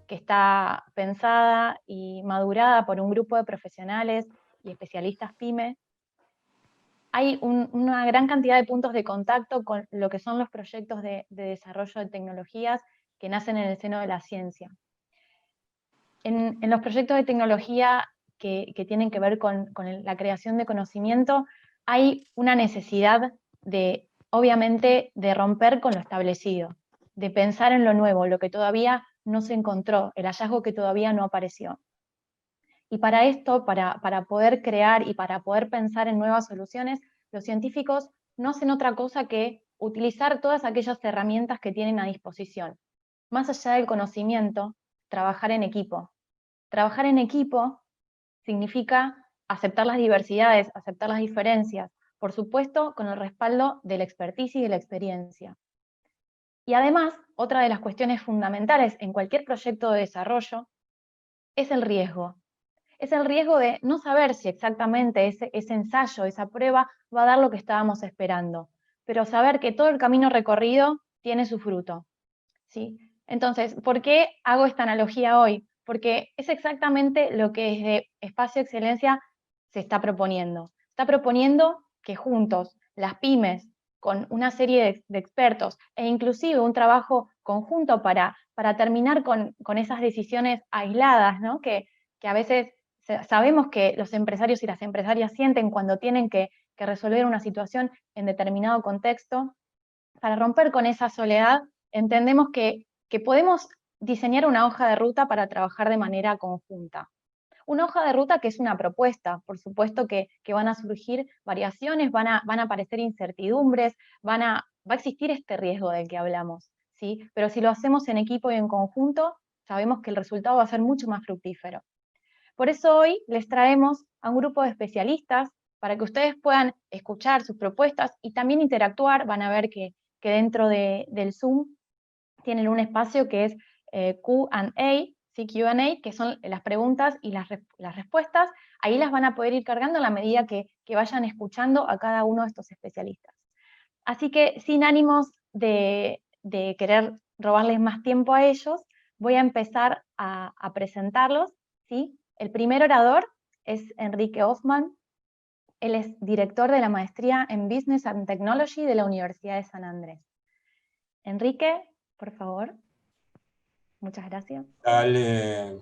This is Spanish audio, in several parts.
Que está pensada y madurada por un grupo de profesionales y especialistas PYME. Hay una gran cantidad de puntos de contacto con lo que son los proyectos de desarrollo de tecnologías que nacen en el seno de la ciencia. En los proyectos de tecnología que tienen que ver con la creación de conocimiento, hay una necesidad de, obviamente, de romper con lo establecido, de pensar en lo nuevo, lo que todavía no se encontró, el hallazgo que todavía no apareció. Y para esto, para poder crear y para poder pensar en nuevas soluciones, los científicos no hacen otra cosa que utilizar todas aquellas herramientas que tienen a disposición. Más allá del conocimiento, trabajar en equipo. Trabajar en equipo significa aceptar las diversidades, aceptar las diferencias, por supuesto con el respaldo de la expertise y de la experiencia. Y además, otra de las cuestiones fundamentales en cualquier proyecto de desarrollo es el riesgo. Es el riesgo de no saber si exactamente ese ensayo, esa prueba, va a dar lo que estábamos esperando, pero saber que todo el camino recorrido tiene su fruto, ¿sí? Entonces, ¿por qué hago esta analogía hoy? Porque es exactamente lo que desde Espacio Excelencia se está proponiendo. Está proponiendo que juntos, las pymes, con una serie de expertos, e inclusive un trabajo conjunto para terminar con esas decisiones aisladas, ¿no? que a veces sabemos que los empresarios y las empresarias sienten cuando tienen que resolver una situación en determinado contexto. Para romper con esa soledad, entendemos que podemos diseñar una hoja de ruta para trabajar de manera conjunta. Una hoja de ruta que es una propuesta, por supuesto que van a surgir variaciones, van a aparecer incertidumbres, va a existir este riesgo del que hablamos, ¿sí? Pero si lo hacemos en equipo y en conjunto, sabemos que el resultado va a ser mucho más fructífero. Por eso hoy les traemos a un grupo de especialistas para que ustedes puedan escuchar sus propuestas y también interactuar. Van a ver que dentro del Zoom tienen un espacio que es Q&A, ¿sí? Q&A, que son las preguntas y las respuestas. Ahí las van a poder ir cargando a la medida que vayan escuchando a cada uno de estos especialistas. Así que sin ánimos de querer robarles más tiempo a ellos, voy a empezar a presentarlos, ¿sí? El primer orador es Enrique Hoffman. Él es director de la maestría en Business and Technology de la Universidad de San Andrés. Enrique, por favor. Muchas gracias. Dale,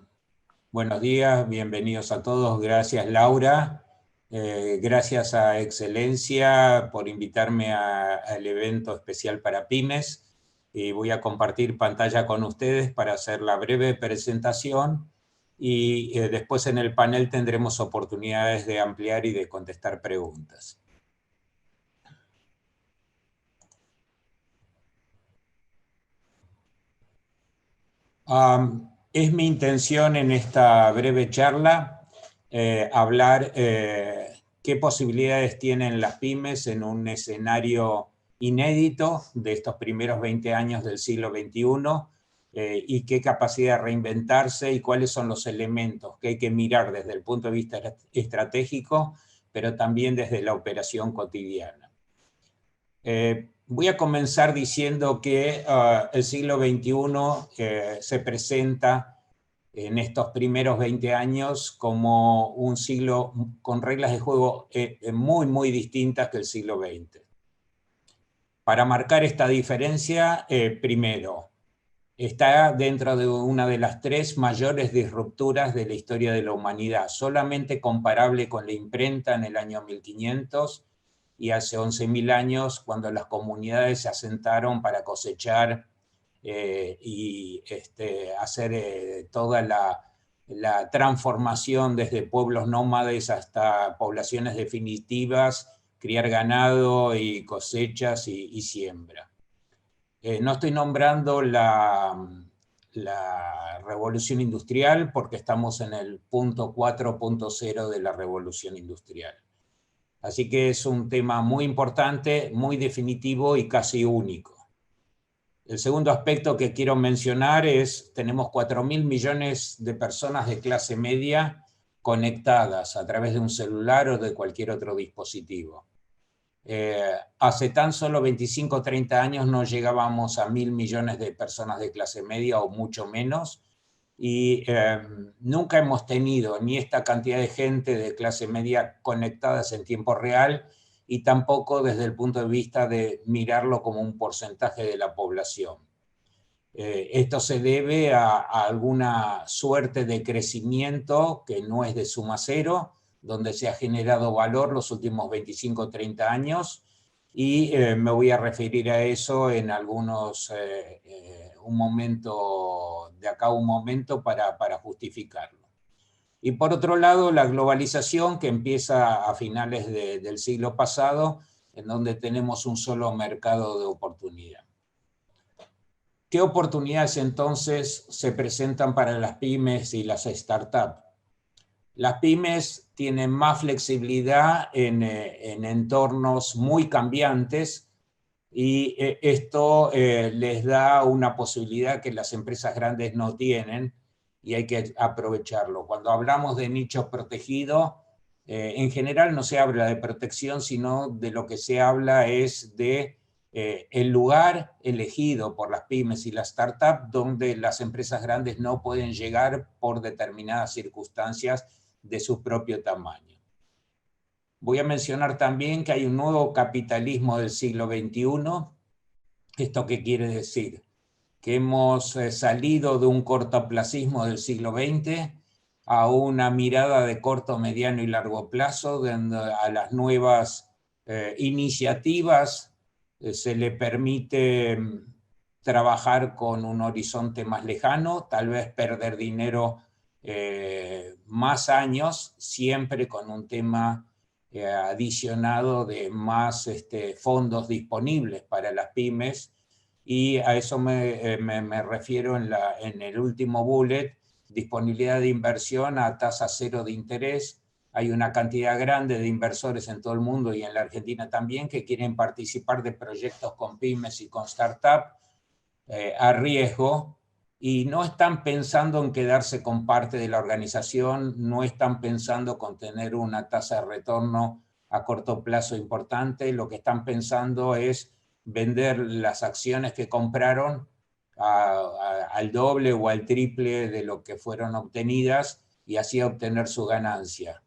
buenos días, bienvenidos a todos. Gracias, Laura. Gracias a Excelencia por invitarme al evento especial para pymes. Y voy a compartir pantalla con ustedes para hacer la breve presentación y después en el panel tendremos oportunidades de ampliar y de contestar preguntas. Es mi intención en esta breve charla hablar qué posibilidades tienen las pymes en un escenario inédito de estos primeros 20 años del siglo XXI y qué capacidad de reinventarse y cuáles son los elementos que hay que mirar desde el punto de vista estratégico, pero también desde la operación cotidiana. Voy a comenzar diciendo que el siglo XXI se presenta en estos primeros 20 años como un siglo con reglas de juego muy distintas que el siglo XX. Para marcar esta diferencia, primero, está dentro de una de las 3 mayores disrupturas de la historia de la humanidad, solamente comparable con la imprenta en el año 1500 y hace 11.000 años, cuando las comunidades se asentaron para cosechar y hacer toda la transformación desde pueblos nómades hasta poblaciones definitivas, criar ganado y cosechas y siembra. No estoy nombrando la revolución industrial porque estamos en el punto 4.0 de la revolución industrial. Así que es un tema muy importante, muy definitivo y casi único. El segundo aspecto que quiero mencionar es, tenemos 4.000 millones de personas de clase media conectadas a través de un celular o de cualquier otro dispositivo. Hace tan solo 25 o 30 años no llegábamos a 1.000 millones de personas de clase media o mucho menos, y nunca hemos tenido ni esta cantidad de gente de clase media conectadas en tiempo real, y tampoco desde el punto de vista de mirarlo como un porcentaje de la población. Esto se debe a alguna suerte de crecimiento que no es de suma cero, donde se ha generado valor los últimos 25 o 30 años, y me voy a referir a eso en un momento, de acá a un momento, para justificarlo. Y por otro lado, la globalización, que empieza a finales del siglo pasado, en donde tenemos un solo mercado de oportunidad. ¿Qué oportunidades entonces se presentan para las pymes y las startups? Las pymes tienen más flexibilidad en entornos muy cambiantes, y esto les da una posibilidad que las empresas grandes no tienen, y hay que aprovecharlo. Cuando hablamos de nichos protegidos, en general no se habla de protección, sino de lo que se habla es de el lugar elegido por las pymes y las startups donde las empresas grandes no pueden llegar por determinadas circunstancias de su propio tamaño. Voy a mencionar también que hay un nuevo capitalismo del siglo XXI. ¿Esto qué quiere decir? Que hemos salido de un cortoplacismo del siglo XX a una mirada de corto, mediano y largo plazo, donde a las nuevas iniciativas se le permite trabajar con un horizonte más lejano, tal vez perder dinero más años, siempre con un tema adicionado de más fondos disponibles para las pymes. Y a eso me refiero en el último bullet: disponibilidad de inversión a tasa cero de interés. Hay una cantidad grande de inversores en todo el mundo y en la Argentina también que quieren participar de proyectos con pymes y con startups a riesgo, y no están pensando en quedarse con parte de la organización, no están pensando con tener una tasa de retorno a corto plazo importante. Lo que están pensando es vender las acciones que compraron al doble o al triple de lo que fueron obtenidas, y así obtener su ganancia.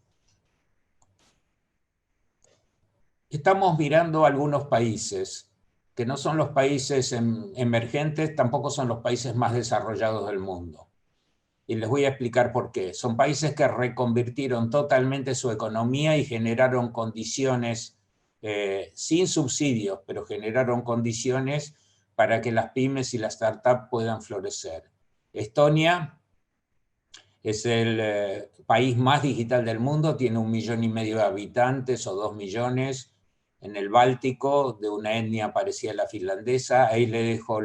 Estamos mirando algunos países que no son los países emergentes, tampoco son los países más desarrollados del mundo. Y les voy a explicar por qué. Son países que reconvirtieron totalmente su economía y generaron condiciones, sin subsidios, pero generaron condiciones para que las pymes y las startups puedan florecer. Estonia es el país más digital del mundo, tiene 1,5 millones de habitantes o 2 millones, en el Báltico, de una etnia parecida a la finlandesa. Ahí le dejo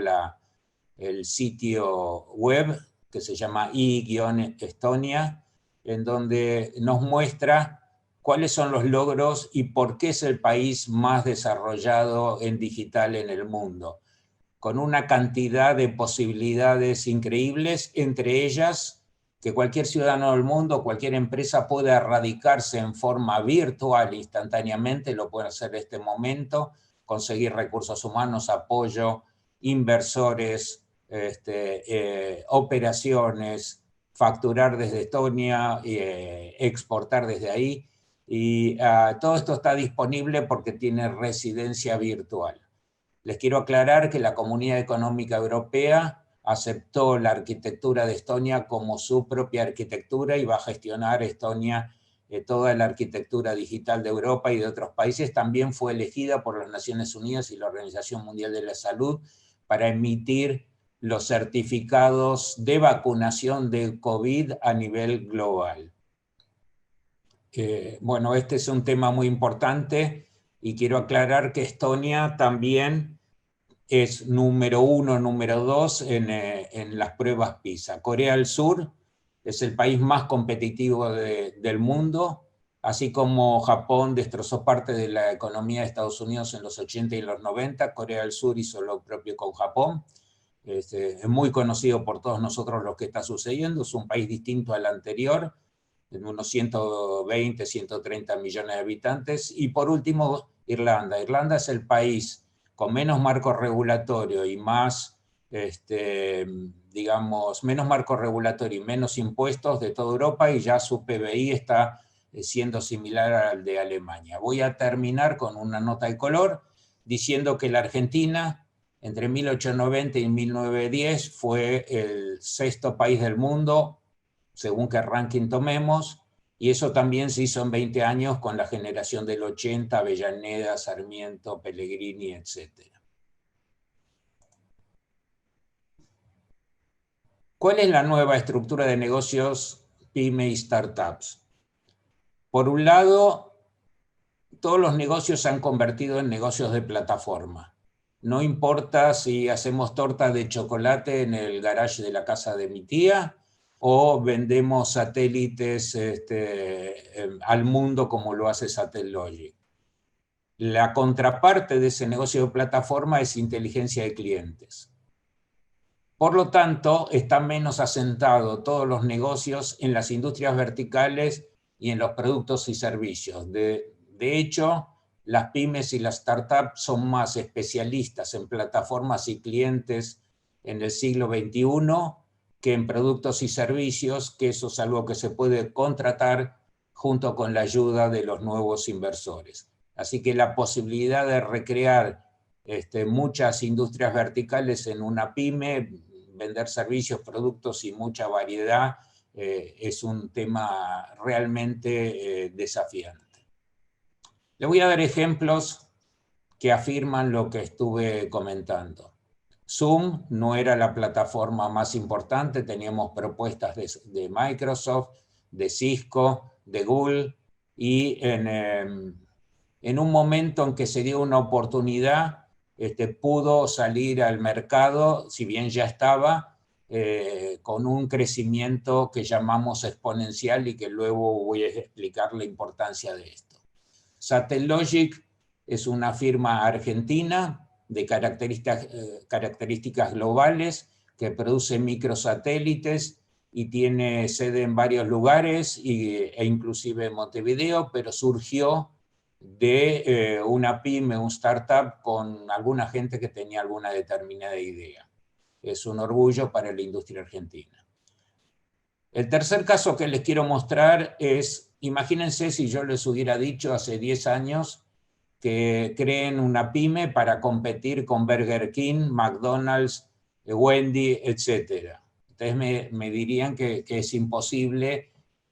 el sitio web que se llama i-Estonia, en donde nos muestra cuáles son los logros y por qué es el país más desarrollado en digital en el mundo, con una cantidad de posibilidades increíbles, entre ellas que cualquier ciudadano del mundo, cualquier empresa puede radicarse en forma virtual instantáneamente, lo puede hacer en este momento, conseguir recursos humanos, apoyo, inversores, operaciones, facturar desde Estonia, exportar desde ahí, y todo esto está disponible porque tiene residencia virtual. Les quiero aclarar que la Comunidad Económica Europea aceptó la arquitectura de Estonia como su propia arquitectura y va a gestionar Estonia toda la arquitectura digital de Europa y de otros países. También fue elegida por las Naciones Unidas y la Organización Mundial de la Salud para emitir los certificados de vacunación de COVID a nivel global. Bueno, este es un tema muy importante y quiero aclarar que Estonia también es número 1, número 2 en las pruebas PISA. Corea del Sur es el país más competitivo del mundo, así como Japón destrozó parte de la economía de Estados Unidos en los 80 y los 90, Corea del Sur hizo lo propio con Japón. Es muy conocido por todos nosotros lo que está sucediendo, es un país distinto al anterior, en unos 120, 130 millones de habitantes. Y por último, Irlanda. Irlanda es el país con menos marco regulatorio y más, digamos, menos marco regulatorio y menos impuestos de toda Europa, y ya su PBI está siendo similar al de Alemania. Voy a terminar con una nota de color diciendo que la Argentina entre 1890 y 1910 fue el 6º país del mundo, según qué ranking tomemos, y eso también se hizo en 20 años con la generación del 80, Avellaneda, Sarmiento, Pellegrini, etc. ¿Cuál es la nueva estructura de negocios PYME y startups? Por un lado, todos los negocios se han convertido en negocios de plataforma. No importa si hacemos torta de chocolate en el garage de la casa de mi tía o vendemos satélites al mundo como lo hace Satellogic. La contraparte de ese negocio de plataforma es inteligencia de clientes. Por lo tanto, están menos asentados todos los negocios en las industrias verticales y en los productos y servicios. De hecho, las pymes y las startups son más especialistas en plataformas y clientes en el siglo XXI que en productos y servicios, que eso es algo que se puede contratar junto con la ayuda de los nuevos inversores. Así que la posibilidad de recrear muchas industrias verticales en una pyme, vender servicios, productos y mucha variedad, es un tema realmente desafiante. Le voy a dar ejemplos que afirman lo que estuve comentando. Zoom no era la plataforma más importante, teníamos propuestas de Microsoft, de Cisco, de Google, y en un momento en que se dio una oportunidad, pudo salir al mercado, si bien ya estaba, con un crecimiento que llamamos exponencial y que luego voy a explicar la importancia de esto. Satellogic es una firma argentina de características globales que produce microsatélites y tiene sede en varios lugares e inclusive en Montevideo, pero surgió de una pyme, un startup con alguna gente que tenía alguna determinada idea. Es un orgullo para la industria argentina. El tercer caso que les quiero mostrar es, imagínense si yo les hubiera dicho hace 10 años que creen una pyme para competir con Burger King, McDonald's, Wendy, etc. Ustedes me dirían que es imposible,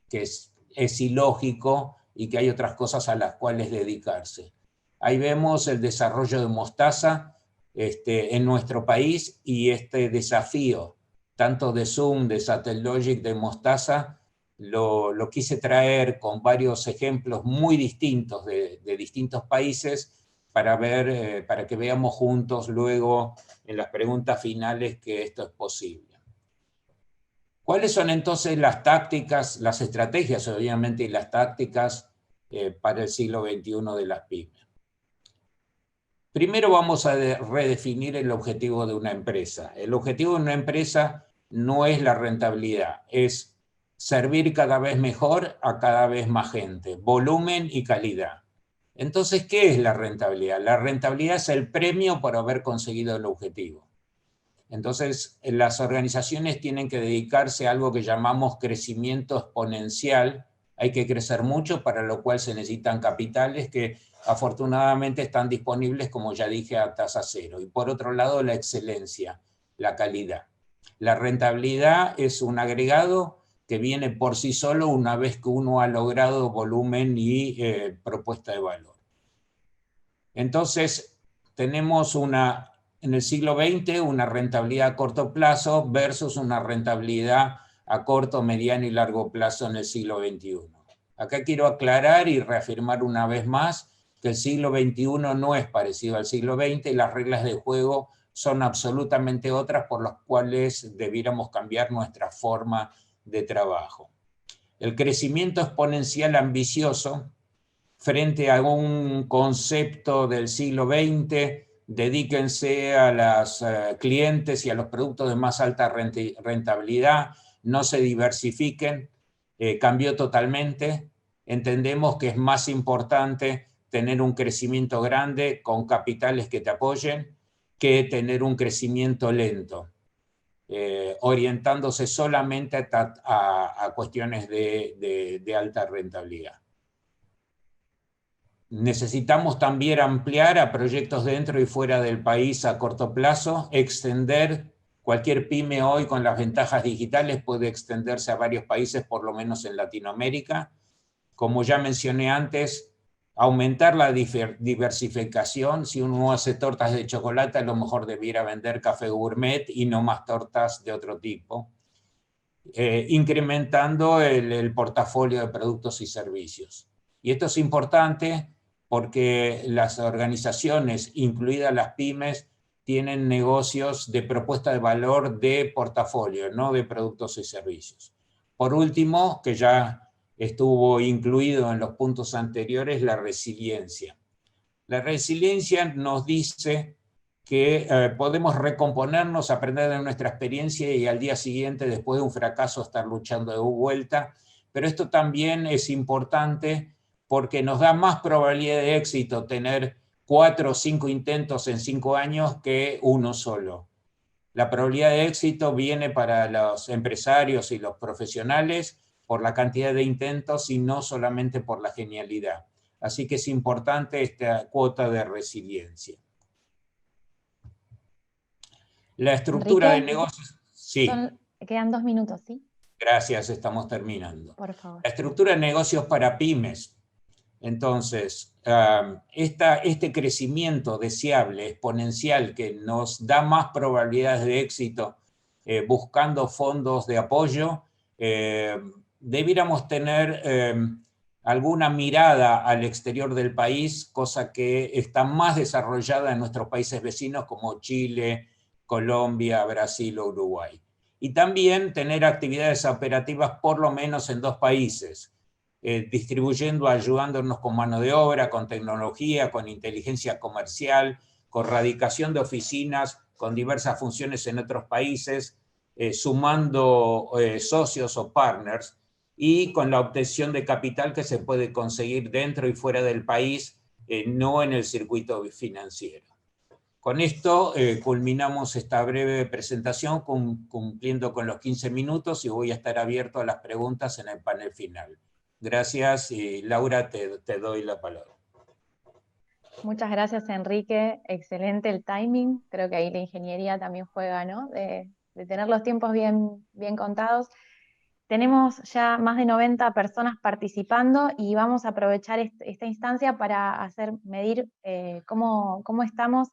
que es ilógico y que hay otras cosas a las cuales dedicarse. Ahí vemos el desarrollo de Mostaza en nuestro país, y este desafío tanto de Zoom, de Satellogic, de Mostaza, lo quise traer con varios ejemplos muy distintos de distintos países para que veamos juntos luego en las preguntas finales que esto es posible. ¿Cuáles son entonces las tácticas, las estrategias obviamente y las tácticas para el siglo XXI de las pymes? Primero vamos a redefinir el objetivo de una empresa. El objetivo de una empresa no es la rentabilidad, es servir cada vez mejor a cada vez más gente, volumen y calidad. Entonces, ¿qué es la rentabilidad? La rentabilidad es el premio por haber conseguido el objetivo. Entonces, las organizaciones tienen que dedicarse a algo que llamamos crecimiento exponencial. Hay que crecer mucho, para lo cual se necesitan capitales que afortunadamente están disponibles, como ya dije, a tasa cero. Y por otro lado, la excelencia, la calidad. La rentabilidad es un agregado que viene por sí solo una vez que uno ha logrado volumen y propuesta de valor. Entonces, tenemos en el siglo XX una rentabilidad a corto plazo versus una rentabilidad a corto, mediano y largo plazo en el siglo XXI. Acá quiero aclarar y reafirmar una vez más que el siglo XXI no es parecido al siglo XX y las reglas de juego son absolutamente otras por las cuales debiéramos cambiar nuestra forma de trabajo. El crecimiento exponencial ambicioso frente a un concepto del siglo XX, dedíquense a los clientes y a los productos de más alta rentabilidad, no se diversifiquen, cambió totalmente. Entendemos que es más importante tener un crecimiento grande con capitales que te apoyen que tener un crecimiento lento, orientándose solamente a cuestiones de alta rentabilidad. Necesitamos también ampliar a proyectos dentro y fuera del país a corto plazo, extender. Cualquier pyme hoy con las ventajas digitales puede extenderse a varios países, por lo menos en Latinoamérica. Como ya mencioné antes, aumentar la diversificación. Si uno hace tortas de chocolate, a lo mejor debiera vender café gourmet y no más tortas de otro tipo. Incrementando el portafolio de productos y servicios. Y esto es importante porque las organizaciones, incluidas las pymes, tienen negocios de propuesta de valor de portafolio, no de productos y servicios. Por último, que ya estuvo incluido en los puntos anteriores, la resiliencia. La resiliencia nos dice que podemos recomponernos, aprender de nuestra experiencia y al día siguiente, después de un fracaso, estar luchando de vuelta. Pero esto también es importante porque nos da más probabilidad de éxito tener 4 o 5 intentos en 5 años que uno solo. La probabilidad de éxito viene para los empresarios y los profesionales por la cantidad de intentos y no solamente por la genialidad. Así que es importante esta cuota de resiliencia. La estructura de Enrique, negocios... Sí, quedan 2 minutos, ¿sí? gracias, estamos terminando. Por favor. La estructura de negocios para pymes. Entonces, este crecimiento deseable, exponencial, que nos da más probabilidades de éxito buscando fondos de apoyo, debiéramos tener alguna mirada al exterior del país, cosa que está más desarrollada en nuestros países vecinos como Chile, Colombia, Brasil o Uruguay. Y también tener actividades operativas por lo menos en 2 países, distribuyendo, ayudándonos con mano de obra, con tecnología, con inteligencia comercial, con radicación de oficinas, con diversas funciones en otros países, sumando socios o partners, y con la obtención de capital que se puede conseguir dentro y fuera del país, no en el circuito financiero. Con esto culminamos esta breve presentación cumpliendo con los 15 minutos y voy a estar abierto a las preguntas en el panel final. Gracias y Laura, te doy la palabra. Muchas gracias, Enrique. Excelente el timing. Creo que ahí la ingeniería también juega, ¿no? De tener los tiempos bien contados. Tenemos ya más de 90 personas participando y vamos a aprovechar esta instancia para medir cómo estamos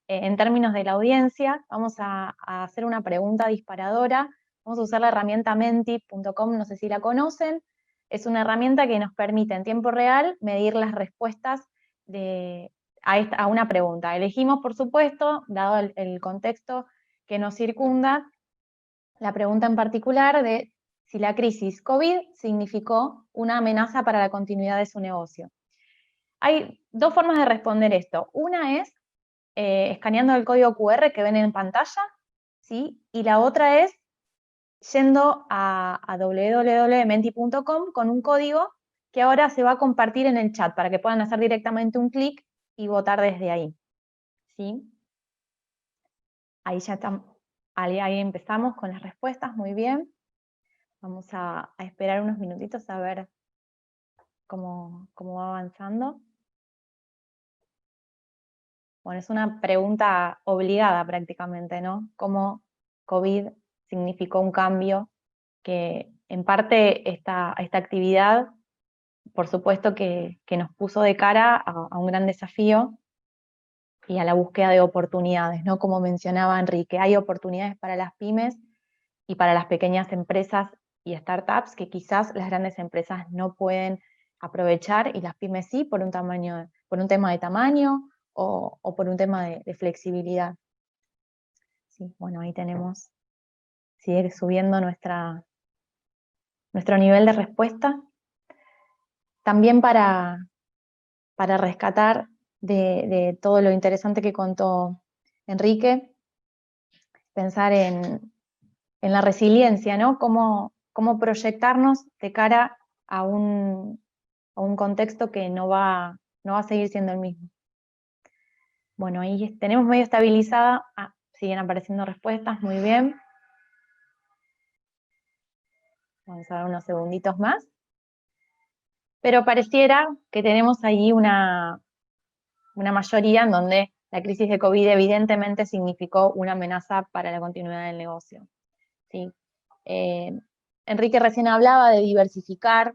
en términos de la audiencia. Vamos a hacer una pregunta disparadora. Vamos a usar la herramienta menti.com, no sé si la conocen. Es una herramienta que nos permite en tiempo real medir las respuestas a una pregunta. Elegimos, por supuesto, dado el contexto que nos circunda, la pregunta en particular de si la crisis COVID significó una amenaza para la continuidad de su negocio. Hay 2 formas de responder esto. Una es escaneando el código QR que ven en pantalla, ¿sí? Y la otra es yendo a www.menti.com con un código que ahora se va a compartir en el chat para que puedan hacer directamente un clic y votar desde ahí, ¿sí? Ahí ya estamos, ahí empezamos con las respuestas, muy bien. Vamos a esperar unos minutitos a ver cómo va avanzando. Bueno, es una pregunta obligada prácticamente, ¿no? ¿Cómo COVID significó un cambio que en parte esta actividad, por supuesto que nos puso de cara a un gran desafío y a la búsqueda de oportunidades, ¿no? Como mencionaba Enrique, hay oportunidades para las pymes y para las pequeñas empresas y startups que quizás las grandes empresas no pueden aprovechar y las pymes sí por un tema de tamaño o por un tema de flexibilidad. Sí, bueno, ahí tenemos, sigue subiendo nuestro nivel de respuesta. También para rescatar de todo lo interesante que contó Enrique, pensar en la resiliencia, ¿no? Cómo proyectarnos de cara a un contexto que no va a seguir siendo el mismo. Bueno, ahí tenemos medio estabilizada. Siguen apareciendo respuestas, muy bien. Vamos a dar unos segunditos más. Pero pareciera que tenemos ahí una mayoría en donde la crisis de COVID evidentemente significó una amenaza para la continuidad del negocio. ¿Sí? Enrique recién hablaba de diversificar,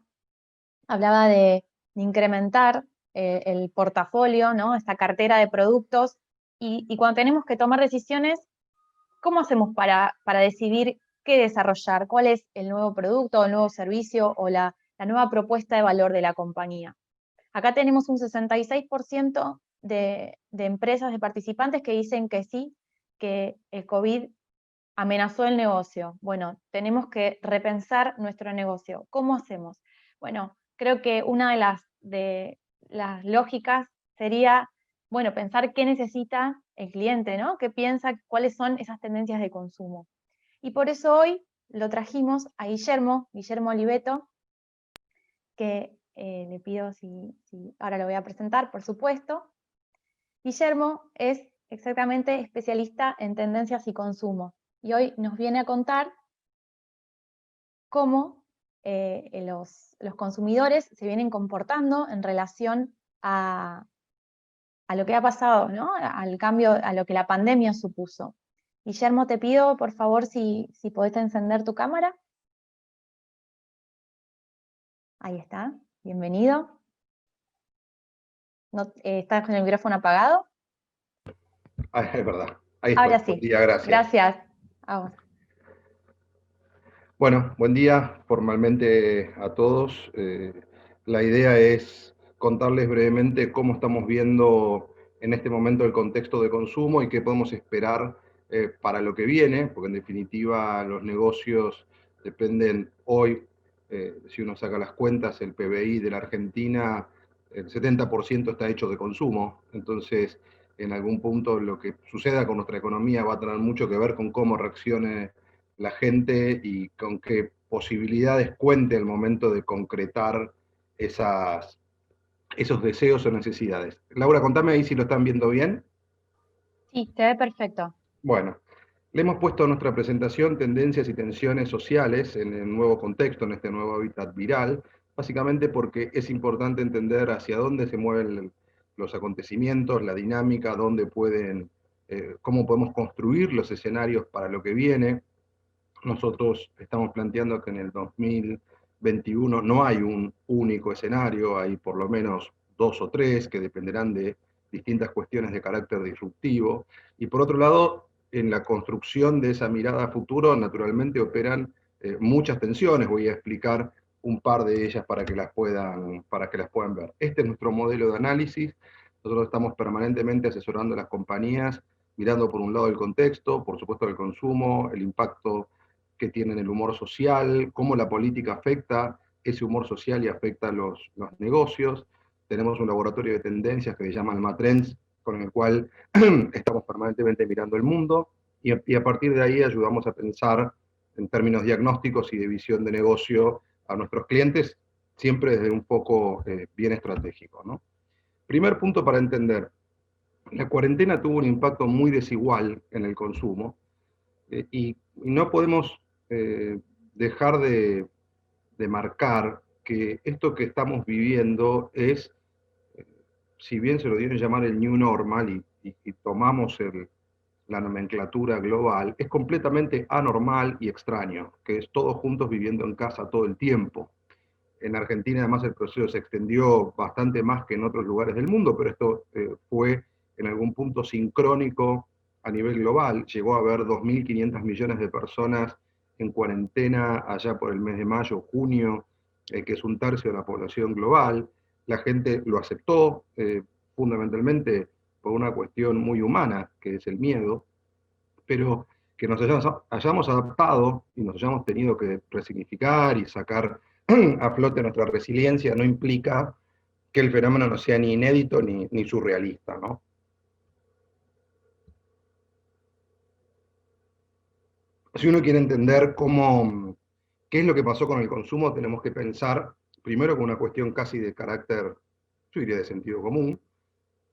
hablaba de incrementar el portafolio, ¿no? Esta cartera de productos, y cuando tenemos que tomar decisiones, ¿cómo hacemos para decidir qué desarrollar? ¿Cuál es el nuevo producto, el nuevo servicio o la nueva propuesta de valor de la compañía? Acá tenemos un 66% de empresas, de participantes que dicen que sí, que el COVID amenazó el negocio. Bueno, tenemos que repensar nuestro negocio. ¿Cómo hacemos? Bueno, creo que una de las lógicas sería, bueno, pensar qué necesita el cliente, ¿no? ¿Qué piensa? ¿Cuáles son esas tendencias de consumo? Y por eso hoy lo trajimos a Guillermo Oliveto, que le pido si ahora lo voy a presentar, por supuesto. Guillermo es exactamente especialista en tendencias y consumo, y hoy nos viene a contar cómo los consumidores se vienen comportando en relación a lo que ha pasado, ¿no? Al cambio, a lo que la pandemia supuso. Guillermo, te pido, por favor, si podés encender tu cámara. Ahí está, bienvenido. No, ¿estás con el micrófono apagado? Es verdad. Ahí estoy. Ahora sí. Buen día, gracias. Gracias. Vamos. Bueno, buen día formalmente a todos. La idea es contarles brevemente cómo estamos viendo en este momento el contexto de consumo y qué podemos esperar para lo que viene, porque en definitiva los negocios dependen hoy, si uno saca las cuentas, el PBI de la Argentina, el 70% está hecho de consumo. Entonces, en algún punto lo que suceda con nuestra economía va a tener mucho que ver con cómo reaccione la gente y con qué posibilidades cuente al momento de concretar esos deseos o necesidades. Laura, contame ahí si lo están viendo bien. Sí, te ve perfecto. Bueno, le hemos puesto a nuestra presentación tendencias y tensiones sociales en el nuevo contexto, en este nuevo hábitat viral, básicamente porque es importante entender hacia dónde se mueven los acontecimientos, la dinámica, cómo podemos construir los escenarios para lo que viene. Nosotros estamos planteando que en el 2021 no hay un único escenario, hay por lo menos 2 o 3 que dependerán de distintas cuestiones de carácter disruptivo. Y por otro lado, en la construcción de esa mirada a futuro, naturalmente operan muchas tensiones. Voy a explicar un par de ellas para que las puedan ver. Este es nuestro modelo de análisis. Nosotros estamos permanentemente asesorando a las compañías, mirando por un lado el contexto, por supuesto el consumo, el impacto que tienen el humor social, cómo la política afecta ese humor social y afecta a los negocios. Tenemos un laboratorio de tendencias que se llama Almatrends, con el cual estamos permanentemente mirando el mundo, y a partir de ahí ayudamos a pensar en términos diagnósticos y de visión de negocio a nuestros clientes, siempre desde un foco bien estratégico, ¿no? Primer punto para entender, la cuarentena tuvo un impacto muy desigual en el consumo, y no podemos dejar de marcar que esto que estamos viviendo es, si bien se lo dieron llamar el new normal y tomamos la nomenclatura global, es completamente anormal y extraño, que es todos juntos viviendo en casa todo el tiempo. En Argentina además el proceso se extendió bastante más que en otros lugares del mundo, pero esto fue en algún punto sincrónico a nivel global. Llegó a haber 2.500 millones de personas en cuarentena allá por el mes de mayo, junio, que es un tercio de la población global. La gente lo aceptó, fundamentalmente por una cuestión muy humana, que es el miedo, pero que nos hayamos adaptado y nos hayamos tenido que resignificar y sacar a flote nuestra resiliencia no implica que el fenómeno no sea ni inédito ni surrealista, ¿no? Si uno quiere entender qué es lo que pasó con el consumo, tenemos que pensar primero con una cuestión casi de carácter, yo diría de sentido común,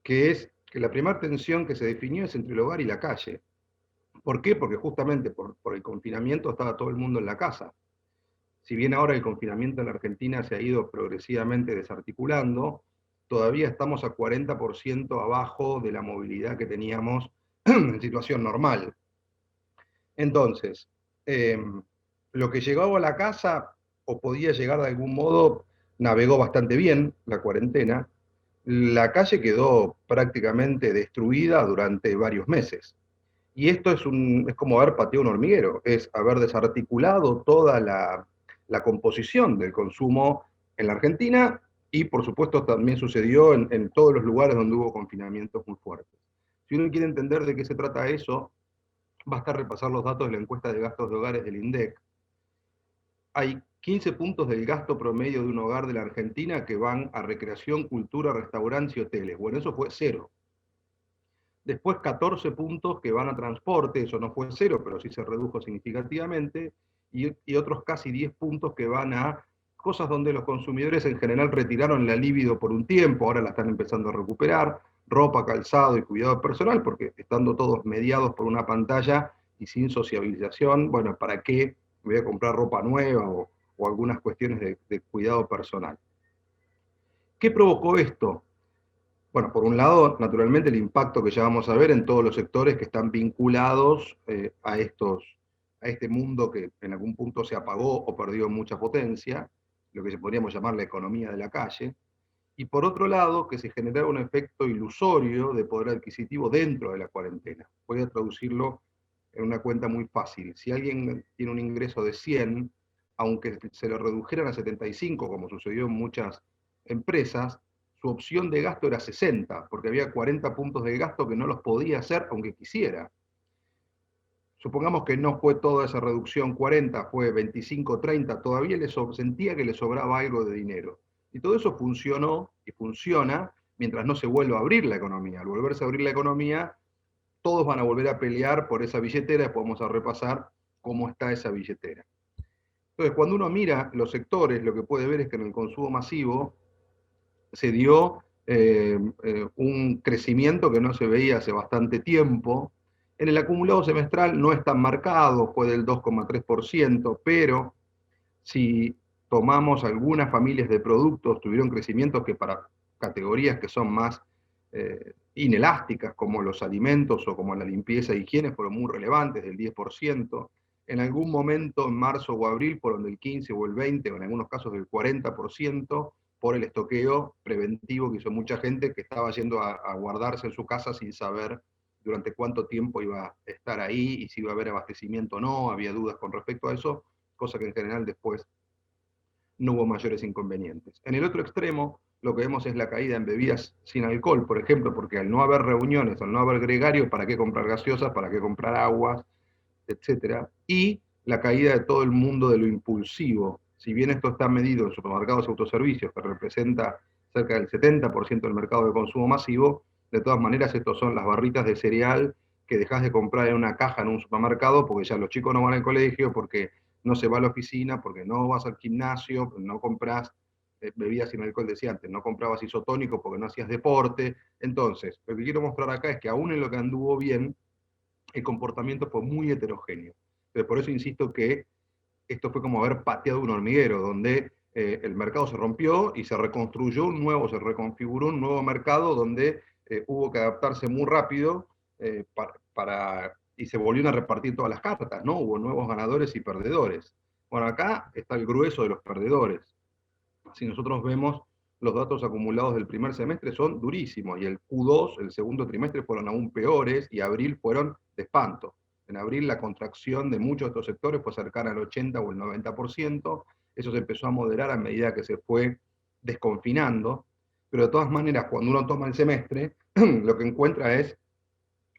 que es que la primera tensión que se definió es entre el hogar y la calle. ¿Por qué? Porque justamente por el confinamiento estaba todo el mundo en la casa. Si bien ahora el confinamiento en la Argentina se ha ido progresivamente desarticulando, todavía estamos a 40% abajo de la movilidad que teníamos en situación normal. Entonces, lo que llegaba a la casa, o podía llegar de algún modo, navegó bastante bien la cuarentena. La calle quedó prácticamente destruida durante varios meses. Y esto es como haber pateado un hormiguero, es haber desarticulado toda la composición del consumo en la Argentina, y por supuesto también sucedió en todos los lugares donde hubo confinamientos muy fuertes. Si uno quiere entender de qué se trata eso, basta repasar los datos de la encuesta de gastos de hogares del INDEC. Hay 15 puntos del gasto promedio de un hogar de la Argentina que van a recreación, cultura, restaurantes y hoteles. Bueno, eso fue 0. Después 14 puntos que van a transporte, eso no fue 0, pero sí se redujo significativamente, y otros casi 10 puntos que van a cosas donde los consumidores en general retiraron la libido por un tiempo, ahora la están empezando a recuperar, ropa, calzado y cuidado personal, porque estando todos mediados por una pantalla y sin sociabilización, bueno, ¿para qué me voy a comprar ropa nueva o algunas cuestiones de cuidado personal? ¿Qué provocó esto? Bueno, por un lado, naturalmente, el impacto que ya vamos a ver en todos los sectores que están vinculados a este mundo que en algún punto se apagó o perdió mucha potencia, lo que podríamos llamar la economía de la calle, y por otro lado, que se generara un efecto ilusorio de poder adquisitivo dentro de la cuarentena. Voy a traducirlo en una cuenta muy fácil. Si alguien tiene un ingreso de 100, aunque se lo redujeran a 75, como sucedió en muchas empresas, su opción de gasto era 60, porque había 40 puntos de gasto que no los podía hacer aunque quisiera. Supongamos que no fue toda esa reducción 40, fue 25, 30, todavía sentía que le sobraba algo de dinero. Y todo eso funcionó y funciona mientras no se vuelva a abrir la economía. Al volverse a abrir la economía, todos van a volver a pelear por esa billetera, después vamos a repasar cómo está esa billetera. Entonces, cuando uno mira los sectores, lo que puede ver es que en el consumo masivo se dio un crecimiento que no se veía hace bastante tiempo. En el acumulado semestral no es tan marcado, fue del 2,3%, pero si tomamos algunas familias de productos, tuvieron crecimientos que para categorías que son más inelásticas, como los alimentos o como la limpieza e higiene, fueron muy relevantes, del 10%. En algún momento, en marzo o abril, fueron del 15 o el 20, o en algunos casos del 40%, por el estoqueo preventivo que hizo mucha gente que estaba yendo a guardarse en su casa sin saber durante cuánto tiempo iba a estar ahí y si iba a haber abastecimiento o no, había dudas con respecto a eso, cosa que en general después no hubo mayores inconvenientes. En el otro extremo, lo que vemos es la caída en bebidas sin alcohol, por ejemplo, porque al no haber reuniones, al no haber gregarios, ¿para qué comprar gaseosas? ¿Para qué comprar aguas? Etcétera. Y la caída de todo el mundo de lo impulsivo. Si bien esto está medido en supermercados y autoservicios, que representa cerca del 70% del mercado de consumo masivo, de todas maneras estos son las barritas de cereal que dejás de comprar en una caja en un supermercado porque ya los chicos no van al colegio, porque no se va a la oficina, porque no vas al gimnasio, no compras bebidas sin alcohol, decía antes, no comprabas isotónico porque no hacías deporte. Entonces, lo que quiero mostrar acá es que aún en lo que anduvo bien, el comportamiento fue muy heterogéneo. Pero por eso insisto que esto fue como haber pateado un hormiguero, donde el mercado se rompió y se reconstruyó se reconfiguró un nuevo mercado donde hubo que adaptarse muy rápido y se volvieron a repartir todas las cartas, ¿no? Hubo nuevos ganadores y perdedores. Bueno, acá está el grueso de los perdedores. Si nosotros vemos los datos acumulados del primer semestre son durísimos, y el Q2, el segundo trimestre, fueron aún peores, y abril fueron de espanto. En abril la contracción de muchos de estos sectores fue cercana al 80 o el 90%, eso se empezó a moderar a medida que se fue desconfinando, pero de todas maneras, cuando uno toma el semestre, lo que encuentra es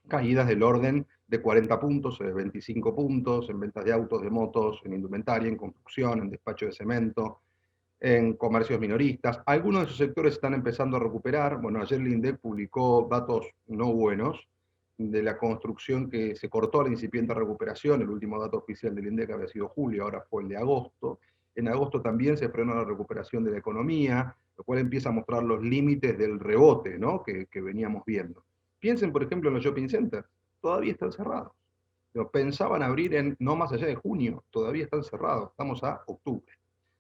caídas del orden de 40 puntos, de 25 puntos, en ventas de autos, de motos, en indumentaria, en construcción, en despacho de cemento, en comercios minoristas. Algunos de esos sectores están empezando a recuperar. Bueno, ayer el INDEC publicó datos no buenos de la construcción, que se cortó la incipiente recuperación. El último dato oficial del INDEC había sido julio, ahora fue el de agosto. En agosto también se frenó la recuperación de la economía, lo cual empieza a mostrar los límites del rebote, ¿no? que veníamos viendo. Piensen, por ejemplo, en los shopping centers, todavía están cerrados. Pensaban abrir en no más allá de junio, todavía están cerrados, estamos a octubre.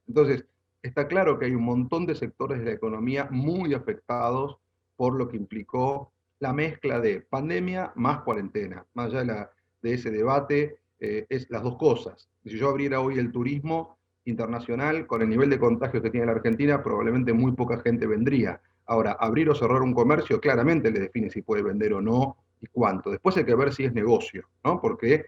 Entonces, está claro que hay un montón de sectores de la economía muy afectados por lo que implicó la mezcla de pandemia más cuarentena. Más allá de ese debate, es las dos cosas. Si yo abriera hoy el turismo internacional, con el nivel de contagios que tiene la Argentina, probablemente muy poca gente vendría. Ahora, abrir o cerrar un comercio claramente le define si puede vender o no y cuánto. Después hay que ver si es negocio, ¿no? Porque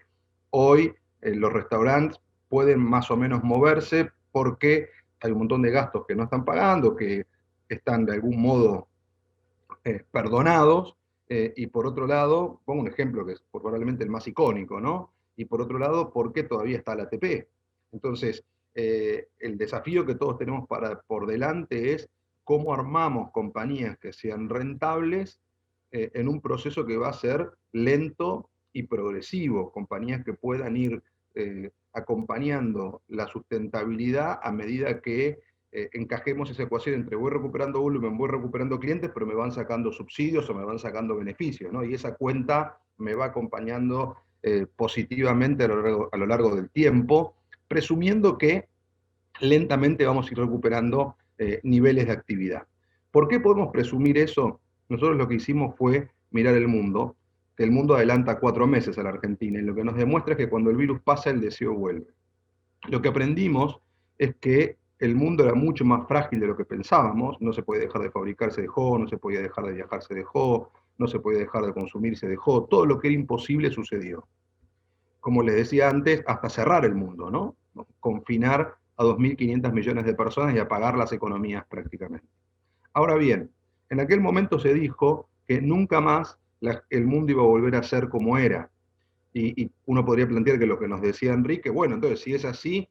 hoy los restaurantes pueden más o menos moverse porque hay un montón de gastos que no están pagando, que están de algún modo perdonados, y por otro lado, pongo un ejemplo que es probablemente el más icónico, ¿no? Y por otro lado, ¿por qué todavía está la ATP? Entonces, el desafío que todos tenemos por delante es cómo armamos compañías que sean rentables en un proceso que va a ser lento y progresivo, compañías que puedan ir acompañando la sustentabilidad a medida que encajemos esa ecuación entre voy recuperando volumen, voy recuperando clientes, pero me van sacando subsidios o me van sacando beneficios, ¿no? Y esa cuenta me va acompañando positivamente a lo largo del tiempo, presumiendo que lentamente vamos a ir recuperando niveles de actividad. ¿Por qué podemos presumir eso? Nosotros lo que hicimos fue mirar el mundo, que el mundo adelanta 4 meses a la Argentina, y lo que nos demuestra es que cuando el virus pasa, el deseo vuelve. Lo que aprendimos es que el mundo era mucho más frágil de lo que pensábamos, no se podía dejar de fabricar, se dejó, no se podía dejar de viajar, se dejó, no se podía dejar de consumir, se dejó, todo lo que era imposible sucedió. Como les decía antes, hasta cerrar el mundo, ¿no? Confinar a 2.500 millones de personas y apagar las economías prácticamente. Ahora bien, en aquel momento se dijo que nunca más el mundo iba a volver a ser como era. Y uno podría plantear que lo que nos decía Enrique, bueno, entonces si es así,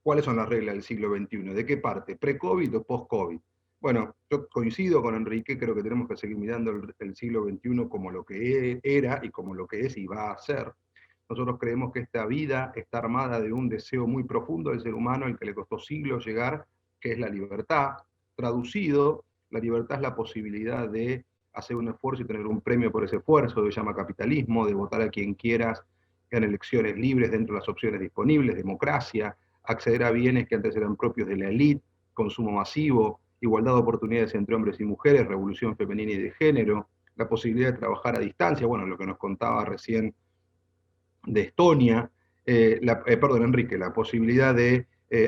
¿cuáles son las reglas del siglo XXI? ¿De qué parte? ¿Pre-COVID o post-COVID? Bueno, yo coincido con Enrique, creo que tenemos que seguir mirando el siglo XXI como lo que era y como lo que es y va a ser. Nosotros creemos que esta vida está armada de un deseo muy profundo del ser humano, al que le costó siglos llegar, que es la libertad. Traducido, la libertad es la posibilidad de hacer un esfuerzo y tener un premio por ese esfuerzo, se llama capitalismo, de votar a quien quieras en elecciones libres dentro de las opciones disponibles, democracia, acceder a bienes que antes eran propios de la élite, consumo masivo, igualdad de oportunidades entre hombres y mujeres, revolución femenina y de género, la posibilidad de trabajar a distancia, bueno, lo que nos contaba recién de Estonia, perdón, Enrique, la posibilidad de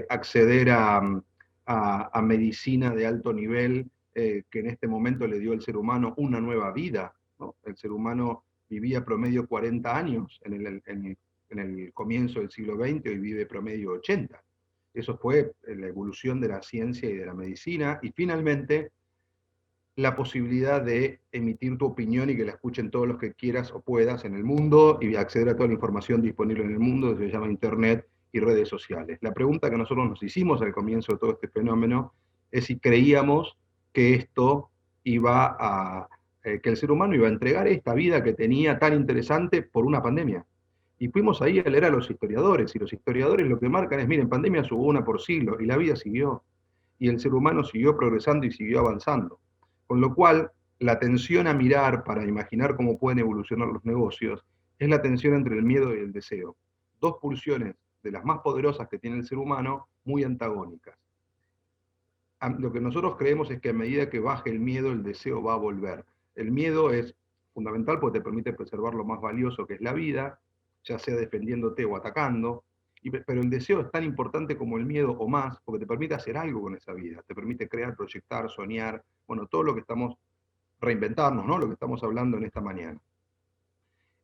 acceder a medicina de alto nivel, que en este momento le dio al ser humano una nueva vida, ¿no? El ser humano vivía promedio 40 años en el comienzo del siglo XX, y vive promedio 80. Eso fue la evolución de la ciencia y de la medicina, y finalmente la posibilidad de emitir tu opinión y que la escuchen todos los que quieras o puedas en el mundo, y acceder a toda la información disponible en el mundo, que se llama Internet y redes sociales. La pregunta que nosotros nos hicimos al comienzo de todo este fenómeno es si creíamos que esto iba a, que el ser humano iba a entregar esta vida que tenía tan interesante por una pandemia. Y fuimos ahí a leer a los historiadores, y los historiadores lo que marcan es, miren, pandemias hubo una por siglo, y la vida siguió, y el ser humano siguió progresando y siguió avanzando. Con lo cual, la tensión a mirar para imaginar cómo pueden evolucionar los negocios es la tensión entre el miedo y el deseo. Dos pulsiones de las más poderosas que tiene el ser humano, muy antagónicas. Lo que nosotros creemos es que a medida que baje el miedo, el deseo va a volver. El miedo es fundamental porque te permite preservar lo más valioso que es la vida, ya sea defendiéndote o atacando, pero el deseo es tan importante como el miedo o más, porque te permite hacer algo con esa vida, te permite crear, proyectar, soñar, bueno, todo lo que estamos, reinventarnos, ¿no? Lo que estamos hablando en esta mañana.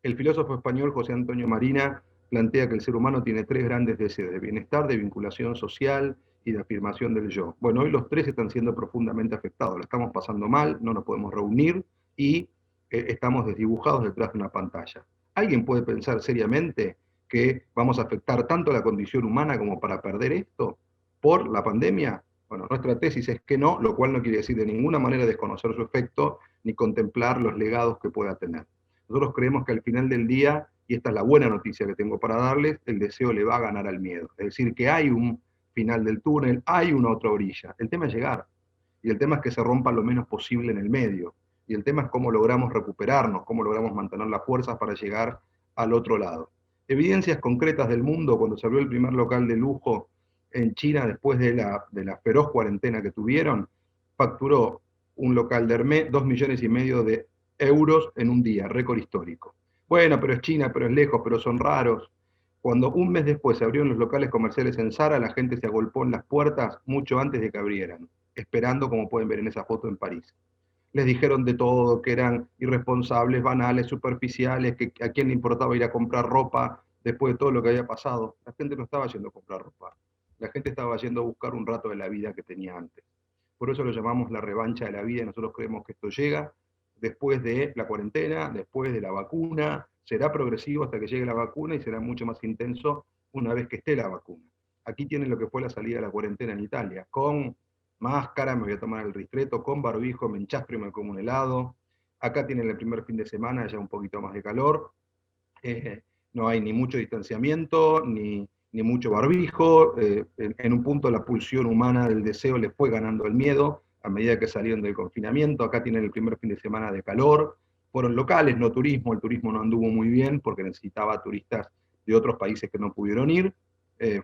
El filósofo español José Antonio Marina plantea que el ser humano tiene tres grandes deseos: de bienestar, de vinculación social y de afirmación del yo. Bueno, hoy los tres están siendo profundamente afectados, lo estamos pasando mal, no nos podemos reunir y estamos desdibujados detrás de una pantalla. ¿Alguien puede pensar seriamente que vamos a afectar tanto a la condición humana como para perder esto por la pandemia? Bueno, nuestra tesis es que no, lo cual no quiere decir de ninguna manera desconocer su efecto ni contemplar los legados que pueda tener. Nosotros creemos que al final del día, y esta es la buena noticia que tengo para darles, el deseo le va a ganar al miedo. Es decir, que hay un final del túnel, hay una otra orilla. El tema es llegar. Y el tema es que se rompa lo menos posible en el medio. Y el tema es cómo logramos recuperarnos, cómo logramos mantener las fuerzas para llegar al otro lado. Evidencias concretas del mundo: cuando se abrió el primer local de lujo en China después de la feroz cuarentena que tuvieron, facturó un local de Hermès 2,5 millones de euros en un día, récord histórico. Bueno, pero es China, pero es lejos, pero son raros. Cuando un mes después se abrieron los locales comerciales en Zara, la gente se agolpó en las puertas mucho antes de que abrieran, esperando, como pueden ver en esa foto, en París. Les dijeron de todo, que eran irresponsables, banales, superficiales, que a quién le importaba ir a comprar ropa después de todo lo que había pasado. La gente no estaba yendo a comprar ropa, la gente estaba yendo a buscar un rato de la vida que tenía antes. Por eso lo llamamos la revancha de la vida, y nosotros creemos que esto llega después de la cuarentena, después de la vacuna, será progresivo hasta que llegue la vacuna y será mucho más intenso una vez que esté la vacuna. Aquí tienen lo que fue la salida de la cuarentena en Italia, con máscara, me voy a tomar el ristreto, con barbijo, me enchaspro y me como un helado. Acá tienen el primer fin de semana ya un poquito más de calor, no hay ni mucho distanciamiento, ni mucho barbijo, en un punto la pulsión humana del deseo le fue ganando el miedo a medida que salieron del confinamiento. Acá tienen el primer fin de semana de calor, fueron locales, no turismo, el turismo no anduvo muy bien porque necesitaba turistas de otros países que no pudieron ir,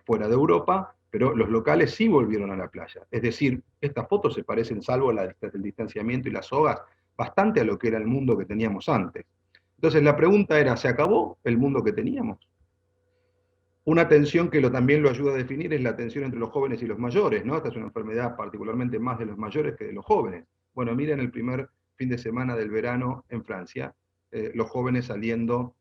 fuera de Europa, pero los locales sí volvieron a la playa. Es decir, estas fotos se parecen, salvo el distanciamiento y las sogas, bastante a lo que era el mundo que teníamos antes. Entonces la pregunta era, ¿se acabó el mundo que teníamos? Una tensión que también lo ayuda a definir es la tensión entre los jóvenes y los mayores, ¿no? Esta es una enfermedad particularmente más de los mayores que de los jóvenes. Bueno, miren el primer fin de semana del verano en Francia, los jóvenes saliendo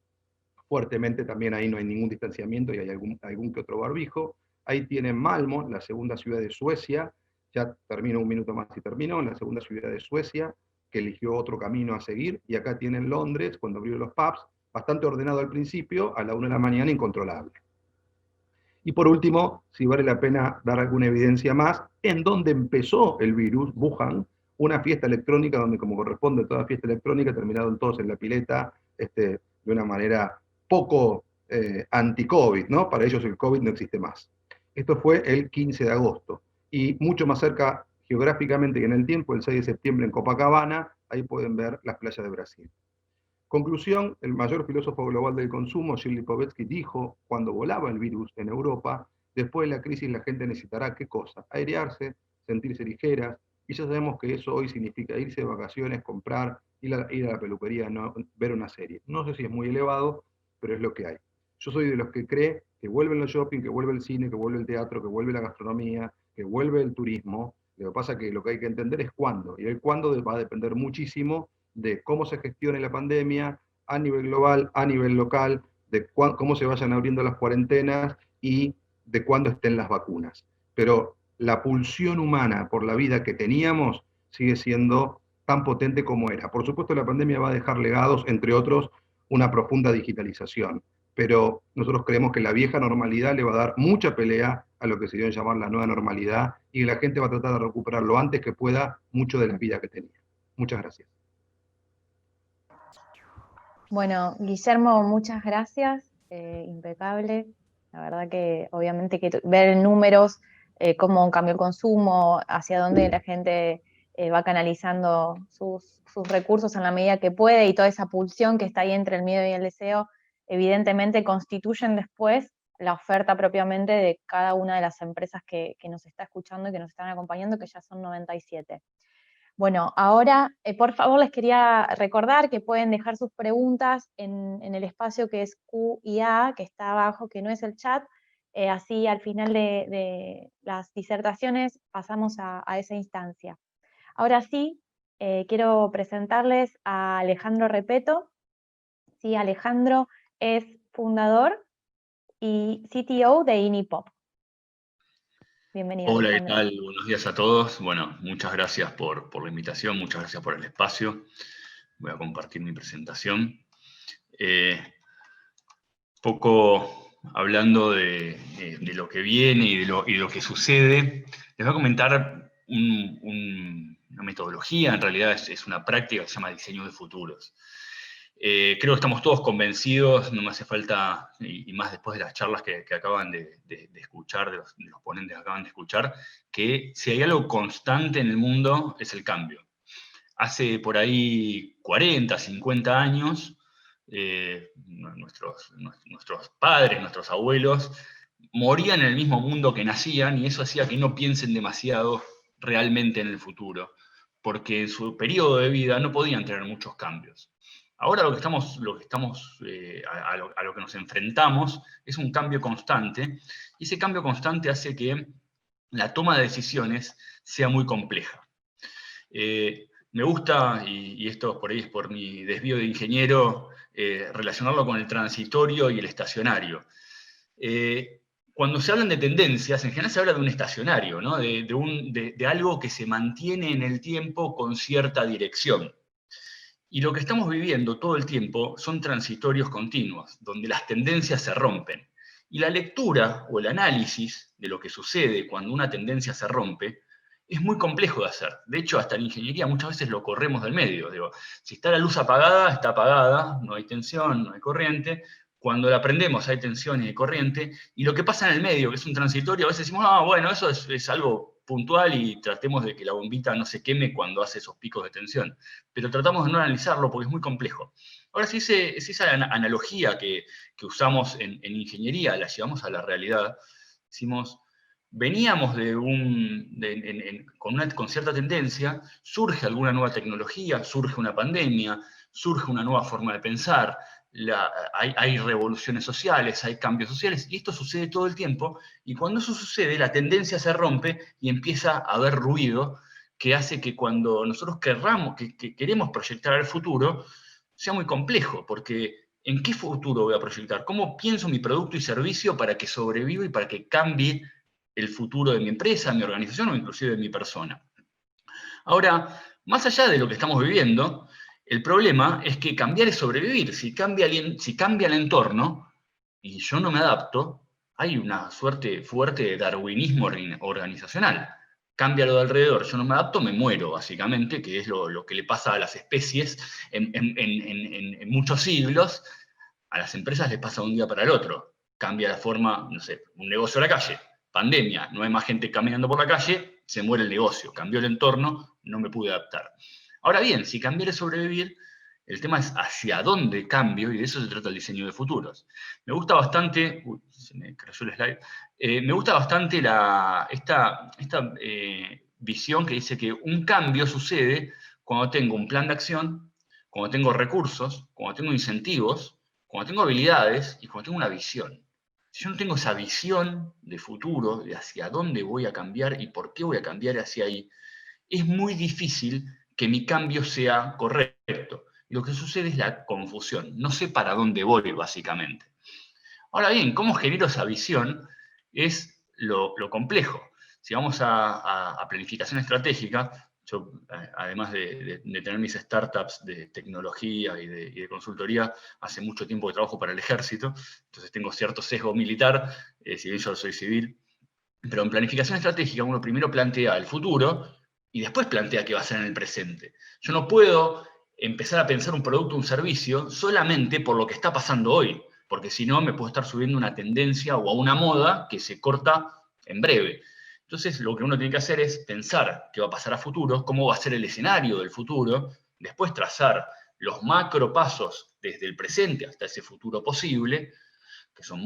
fuertemente, también ahí no hay ningún distanciamiento y hay algún que otro barbijo. Ahí tienen Malmö, la segunda ciudad de Suecia, ya termino un minuto más y termino, la segunda ciudad de Suecia, que eligió otro camino a seguir, y acá tienen Londres, cuando abrieron los pubs, bastante ordenado al principio, a la 1 de la mañana incontrolable. Y por último, si vale la pena dar alguna evidencia más, en donde empezó el virus, Wuhan, una fiesta electrónica donde, como corresponde a toda fiesta electrónica, terminaron todos en la pileta, de una manera poco anti-COVID, ¿no? Para ellos el COVID no existe más. Esto fue el 15 de agosto. Y mucho más cerca geográficamente y en el tiempo, el 6 de septiembre en Copacabana, ahí pueden ver las playas de Brasil. Conclusión: el mayor filósofo global del consumo, Gilles Lipovetsky, dijo cuando volaba el virus en Europa, después de la crisis la gente necesitará, ¿qué cosa? Airearse, sentirse ligeras, y ya sabemos que eso hoy significa irse de vacaciones, comprar, ir a la peluquería, no, ver una serie. No sé si es muy elevado, pero es lo que hay. Yo soy de los que cree que vuelve el shopping, que vuelve el cine, que vuelve el teatro, que vuelve la gastronomía, que vuelve el turismo. Lo que pasa es que lo que hay que entender es cuándo, y el cuándo va a depender muchísimo de cómo se gestione la pandemia a nivel global, a nivel local, de cómo se vayan abriendo las cuarentenas y de cuándo estén las vacunas. Pero la pulsión humana por la vida que teníamos sigue siendo tan potente como era. Por supuesto, la pandemia va a dejar legados, entre otros, una profunda digitalización, pero nosotros creemos que la vieja normalidad le va a dar mucha pelea a lo que se dio en llamar la nueva normalidad, y la gente va a tratar de recuperar lo antes que pueda mucho de la vida que tenía. Muchas gracias. Bueno, Guillermo, muchas gracias, impecable. La verdad que obviamente que ver números, cómo cambió el consumo, hacia dónde la gente va canalizando sus recursos en la medida que puede, y toda esa pulsión que está ahí entre el miedo y el deseo, evidentemente constituyen después la oferta propiamente de cada una de las empresas que nos está escuchando y que nos están acompañando, que ya son 97. Bueno, ahora, por favor, les quería recordar que pueden dejar sus preguntas en el espacio que es Q&A, que está abajo, que no es el chat. Así al final de las disertaciones pasamos a esa instancia. Ahora sí, quiero presentarles a Alejandro Repetto. Sí, Alejandro es fundador y CTO de INIPOP. Bienvenido, Hola, ¿qué Alejandro. tal? Buenos días a todos. Bueno, muchas gracias por la invitación, muchas gracias por el espacio. Voy a compartir mi presentación. Poco hablando de lo que viene y de lo que sucede, les voy a comentar una metodología, en realidad es una práctica que se llama diseño de futuros. Creo que estamos todos convencidos, no me hace falta, y más después de las charlas que acaban de escuchar, de los ponentes que acaban de escuchar, que si hay algo constante en el mundo es el cambio. Hace por ahí 40, 50 años, nuestros padres, nuestros abuelos, morían en el mismo mundo que nacían, y eso hacía que no piensen demasiado realmente en el futuro, porque en su periodo de vida no podían tener muchos cambios. Ahora a lo que nos enfrentamos es un cambio constante, y ese cambio constante hace que la toma de decisiones sea muy compleja. Me gusta, y esto por ahí es por mi desvío de ingeniero, relacionarlo con el transitorio y el estacionario. Cuando se hablan de tendencias, en general se habla de un estacionario, ¿no? de algo que se mantiene en el tiempo con cierta dirección. Y lo que estamos viviendo todo el tiempo son transitorios continuos, donde las tendencias se rompen. Y la lectura o el análisis de lo que sucede cuando una tendencia se rompe es muy complejo de hacer. De hecho, hasta en ingeniería muchas veces lo corremos del medio. Digo, si está la luz apagada, está apagada, no hay tensión, no hay corriente. Cuando la prendemos hay tensión y hay corriente. Y lo que pasa en el medio, que es un transitorio, a veces decimos, bueno, eso es algo puntual y tratemos de que la bombita no se queme cuando hace esos picos de tensión. Pero tratamos de no analizarlo porque es muy complejo. Ahora, si esa analogía que usamos en ingeniería la llevamos a la realidad, decimos, veníamos con cierta tendencia, surge alguna nueva tecnología, surge una pandemia, surge una nueva forma de pensar, hay revoluciones sociales, hay cambios sociales, y esto sucede todo el tiempo, y cuando eso sucede, la tendencia se rompe y empieza a haber ruido que hace que cuando nosotros queremos proyectar al futuro, sea muy complejo, porque ¿en qué futuro voy a proyectar? ¿Cómo pienso mi producto y servicio para que sobreviva y para que cambie el futuro de mi empresa, mi organización o inclusive de mi persona? Ahora, más allá de lo que estamos viviendo, el problema es que cambiar es sobrevivir. Si cambia el entorno y yo no me adapto, hay una suerte fuerte de darwinismo organizacional. Cambia lo de alrededor, yo no me adapto, me muero, básicamente, que es lo que le pasa a las especies en muchos siglos. A las empresas les pasa de un día para el otro. Cambia la forma, no sé, un negocio a la calle, pandemia, no hay más gente caminando por la calle, se muere el negocio, cambió el entorno, no me pude adaptar. Ahora bien, si cambiar es sobrevivir, el tema es hacia dónde cambio, y de eso se trata el diseño de futuros. Me gusta bastante, se me cayó el slide, me gusta bastante esta visión que dice que un cambio sucede cuando tengo un plan de acción, cuando tengo recursos, cuando tengo incentivos, cuando tengo habilidades y cuando tengo una visión. Si yo no tengo esa visión de futuro, de hacia dónde voy a cambiar y por qué voy a cambiar hacia ahí, es muy difícil que mi cambio sea correcto. Lo que sucede es la confusión. No sé para dónde voy, básicamente. Ahora bien, ¿cómo genero esa visión? Es lo complejo. Si vamos a planificación estratégica, yo, además de tener mis startups de tecnología y de consultoría, hace mucho tiempo que trabajo para el ejército, entonces tengo cierto sesgo militar, si bien yo soy civil, pero en planificación estratégica uno primero plantea el futuro y después plantea qué va a ser en el presente. Yo no puedo empezar a pensar un producto o un servicio solamente por lo que está pasando hoy, porque si no me puedo estar subiendo una tendencia o a una moda que se corta en breve. Entonces lo que uno tiene que hacer es pensar qué va a pasar a futuro, cómo va a ser el escenario del futuro, después trazar los macro pasos desde el presente hasta ese futuro posible, que son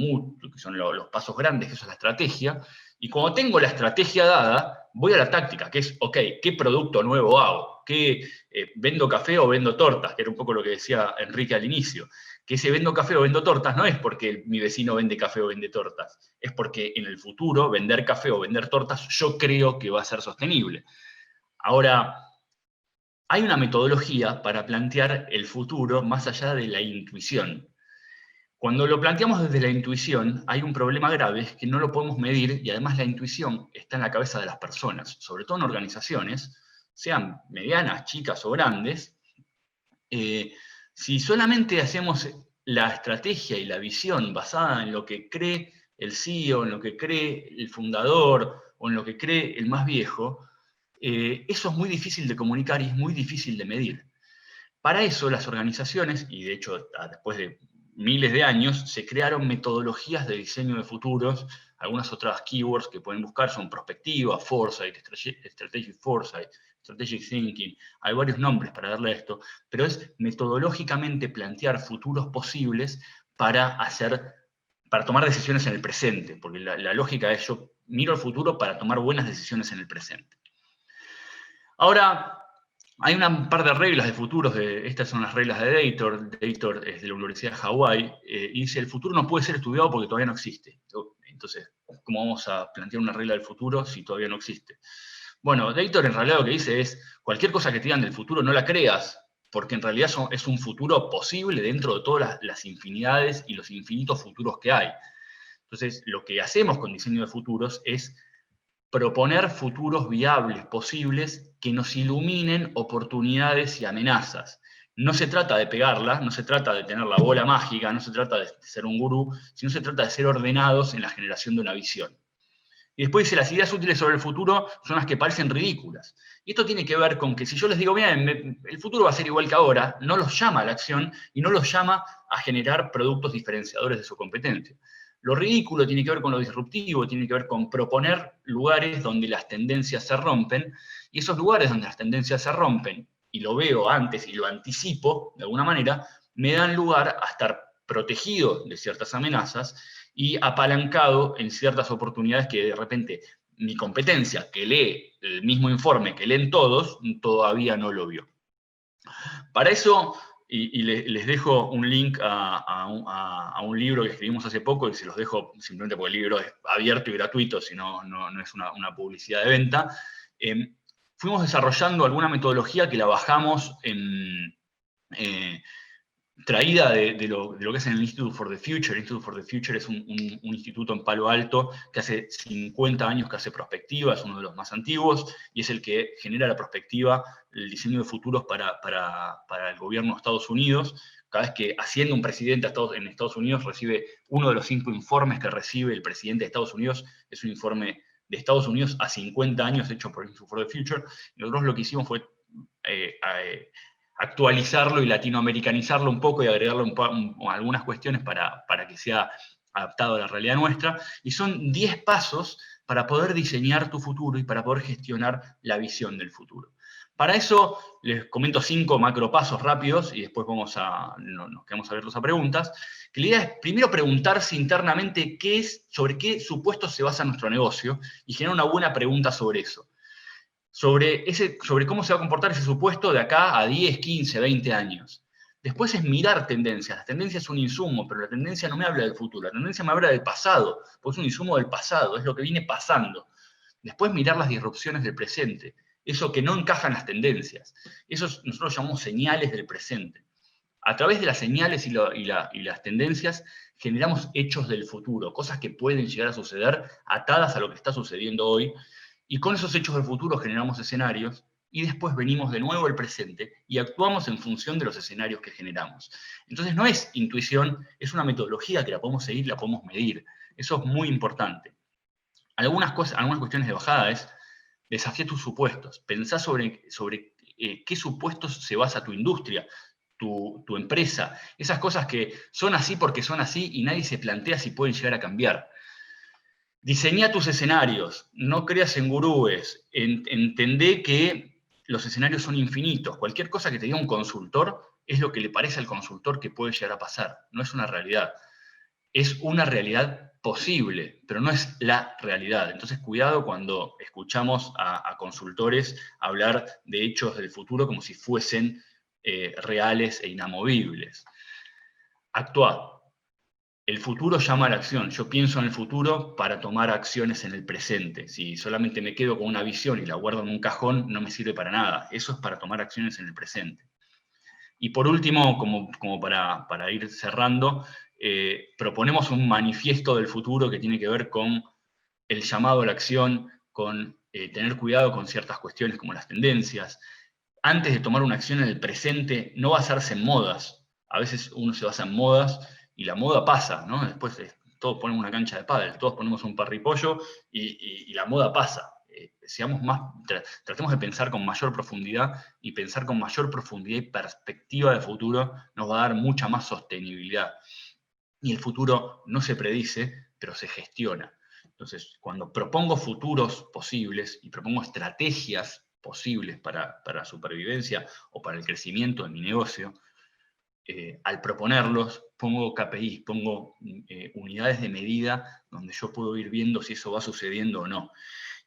los pasos grandes, que eso es la estrategia, y cuando tengo la estrategia dada, voy a la táctica, que es, ok, ¿qué producto nuevo hago? ¿Qué, vendo café o vendo tortas? Que era un poco lo que decía Enrique al inicio. Que ese vendo café o vendo tortas no es porque mi vecino vende café o vende tortas, es porque en el futuro vender café o vender tortas yo creo que va a ser sostenible. Ahora, hay una metodología para plantear el futuro más allá de la intuición. Cuando lo planteamos desde la intuición, hay un problema grave, es que no lo podemos medir y además la intuición está en la cabeza de las personas, sobre todo en organizaciones, sean medianas, chicas o grandes. Si solamente hacemos la estrategia y la visión basada en lo que cree el CEO, en lo que cree el fundador o en lo que cree el más viejo, eso es muy difícil de comunicar y es muy difícil de medir. Para eso las organizaciones, y de hecho después de miles de años, se crearon metodologías de diseño de futuros. Algunas otras keywords que pueden buscar son prospectiva, foresight, strategic foresight, strategic thinking. Hay varios nombres para darle a esto, pero es metodológicamente plantear futuros posibles para tomar decisiones en el presente, porque la lógica es yo miro el futuro para tomar buenas decisiones en el presente. Ahora, hay un par de reglas de futuros, estas son las reglas de Dator. Dator es de la Universidad de Hawái, y dice, el futuro no puede ser estudiado porque todavía no existe. Entonces, ¿cómo vamos a plantear una regla del futuro si todavía no existe? Bueno, Dator en realidad lo que dice es, cualquier cosa que te digan del futuro no la creas, porque en realidad es un futuro posible dentro de todas las infinidades y los infinitos futuros que hay. Entonces, lo que hacemos con diseño de futuros es proponer futuros viables, posibles, que nos iluminen oportunidades y amenazas. No se trata de pegarla, no se trata de tener la bola mágica, no se trata de ser un gurú, sino se trata de ser ordenados en la generación de una visión. Y después dice, las ideas útiles sobre el futuro son las que parecen ridículas. Y esto tiene que ver con que si yo les digo, bien, el futuro va a ser igual que ahora, no los llama a la acción y no los llama a generar productos diferenciadores de su competencia. Lo ridículo tiene que ver con lo disruptivo, tiene que ver con proponer lugares donde las tendencias se rompen, y esos lugares donde las tendencias se rompen, y lo veo antes y lo anticipo de alguna manera, me dan lugar a estar protegido de ciertas amenazas y apalancado en ciertas oportunidades que de repente mi competencia, que lee el mismo informe que leen todos, todavía no lo vio. Para eso, y les dejo un link a un libro que escribimos hace poco, y se los dejo simplemente porque el libro es abierto y gratuito, si no es una publicidad de venta. Fuimos desarrollando alguna metodología que la bajamos traída de lo que es en el Institute for the Future. El Institute for the Future es un instituto en Palo Alto que hace 50 años que hace prospectiva, es uno de los más antiguos, y es el que genera la prospectiva, el diseño de futuros para el gobierno de Estados Unidos. Cada vez que asciende un presidente en Estados Unidos, recibe uno de los 5 informes que recibe el presidente de Estados Unidos, es un informe de Estados Unidos a 50 años hecho por el Institute for the Future. Y nosotros lo que hicimos fue actualizarlo y latinoamericanizarlo un poco y agregarle algunas cuestiones para que sea adaptado a la realidad nuestra. Y son 10 pasos para poder diseñar tu futuro y para poder gestionar la visión del futuro. Para eso les comento 5 macropasos rápidos y después nos quedamos abiertos a preguntas. Que la idea es primero preguntarse internamente sobre qué supuestos se basa nuestro negocio y generar una buena pregunta sobre eso. Sobre cómo se va a comportar ese supuesto de acá a 10, 15, 20 años. Después es mirar tendencias. La tendencia es un insumo, pero la tendencia no me habla del futuro. La tendencia me habla del pasado, porque es un insumo del pasado, es lo que viene pasando. Después mirar las disrupciones del presente, eso que no encaja en las tendencias. Eso nosotros llamamos señales del presente. A través de las señales y las tendencias generamos hechos del futuro, cosas que pueden llegar a suceder atadas a lo que está sucediendo hoy. Y con esos hechos del futuro generamos escenarios y después venimos de nuevo al presente y actuamos en función de los escenarios que generamos. Entonces no es intuición, es una metodología que la podemos seguir, la podemos medir. Eso es muy importante. Algunas cuestiones de bajada es desafía tus supuestos. Pensá sobre qué supuestos se basa tu industria, tu empresa. Esas cosas que son así porque son así y nadie se plantea si pueden llegar a cambiar. Diseñá tus escenarios, no creas en gurúes, entendé que los escenarios son infinitos. Cualquier cosa que te diga un consultor es lo que le parece al consultor que puede llegar a pasar, no es una realidad. Es una realidad posible, pero no es la realidad. Entonces, cuidado cuando escuchamos a consultores hablar de hechos del futuro como si fuesen reales e inamovibles. Actuar. El futuro llama a la acción. Yo pienso en el futuro para tomar acciones en el presente. Si solamente me quedo con una visión y la guardo en un cajón, no me sirve para nada. Eso es para tomar acciones en el presente. Y por último, como para ir cerrando, proponemos un manifiesto del futuro que tiene que ver con el llamado a la acción, con tener cuidado con ciertas cuestiones como las tendencias. Antes de tomar una acción en el presente, no basarse en modas. A veces uno se basa en modas y la moda pasa, ¿no? Después todos ponemos una cancha de pádel, todos ponemos un parripollo y la moda pasa. Tratemos de pensar con mayor profundidad, y pensar con mayor profundidad y perspectiva de futuro nos va a dar mucha más sostenibilidad. Y el futuro no se predice, pero se gestiona. Entonces, cuando propongo futuros posibles y propongo estrategias posibles para la supervivencia o para el crecimiento de mi negocio, al proponerlos, pongo KPIs, pongo unidades de medida donde yo puedo ir viendo si eso va sucediendo o no.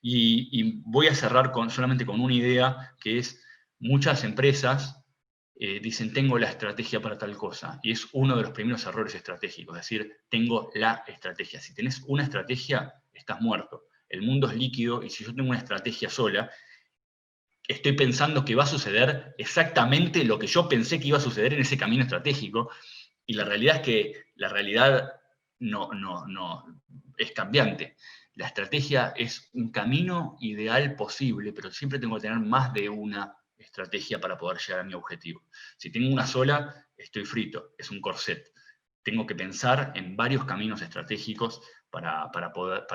Y voy a cerrar solamente con una idea, que es: muchas empresas dicen tengo la estrategia para tal cosa, y es uno de los primeros errores estratégicos, es decir, tengo la estrategia. Si tenés una estrategia, estás muerto. El mundo es líquido, y si yo tengo una estrategia sola, estoy pensando que va a suceder exactamente lo que yo pensé que iba a suceder en ese camino estratégico, y la realidad es que la realidad no es cambiante. La estrategia es un camino ideal posible, pero siempre tengo que tener más de una estrategia para poder llegar a mi objetivo. Si tengo una sola, estoy frito, es un corset. Tengo que pensar en varios caminos estratégicos para poder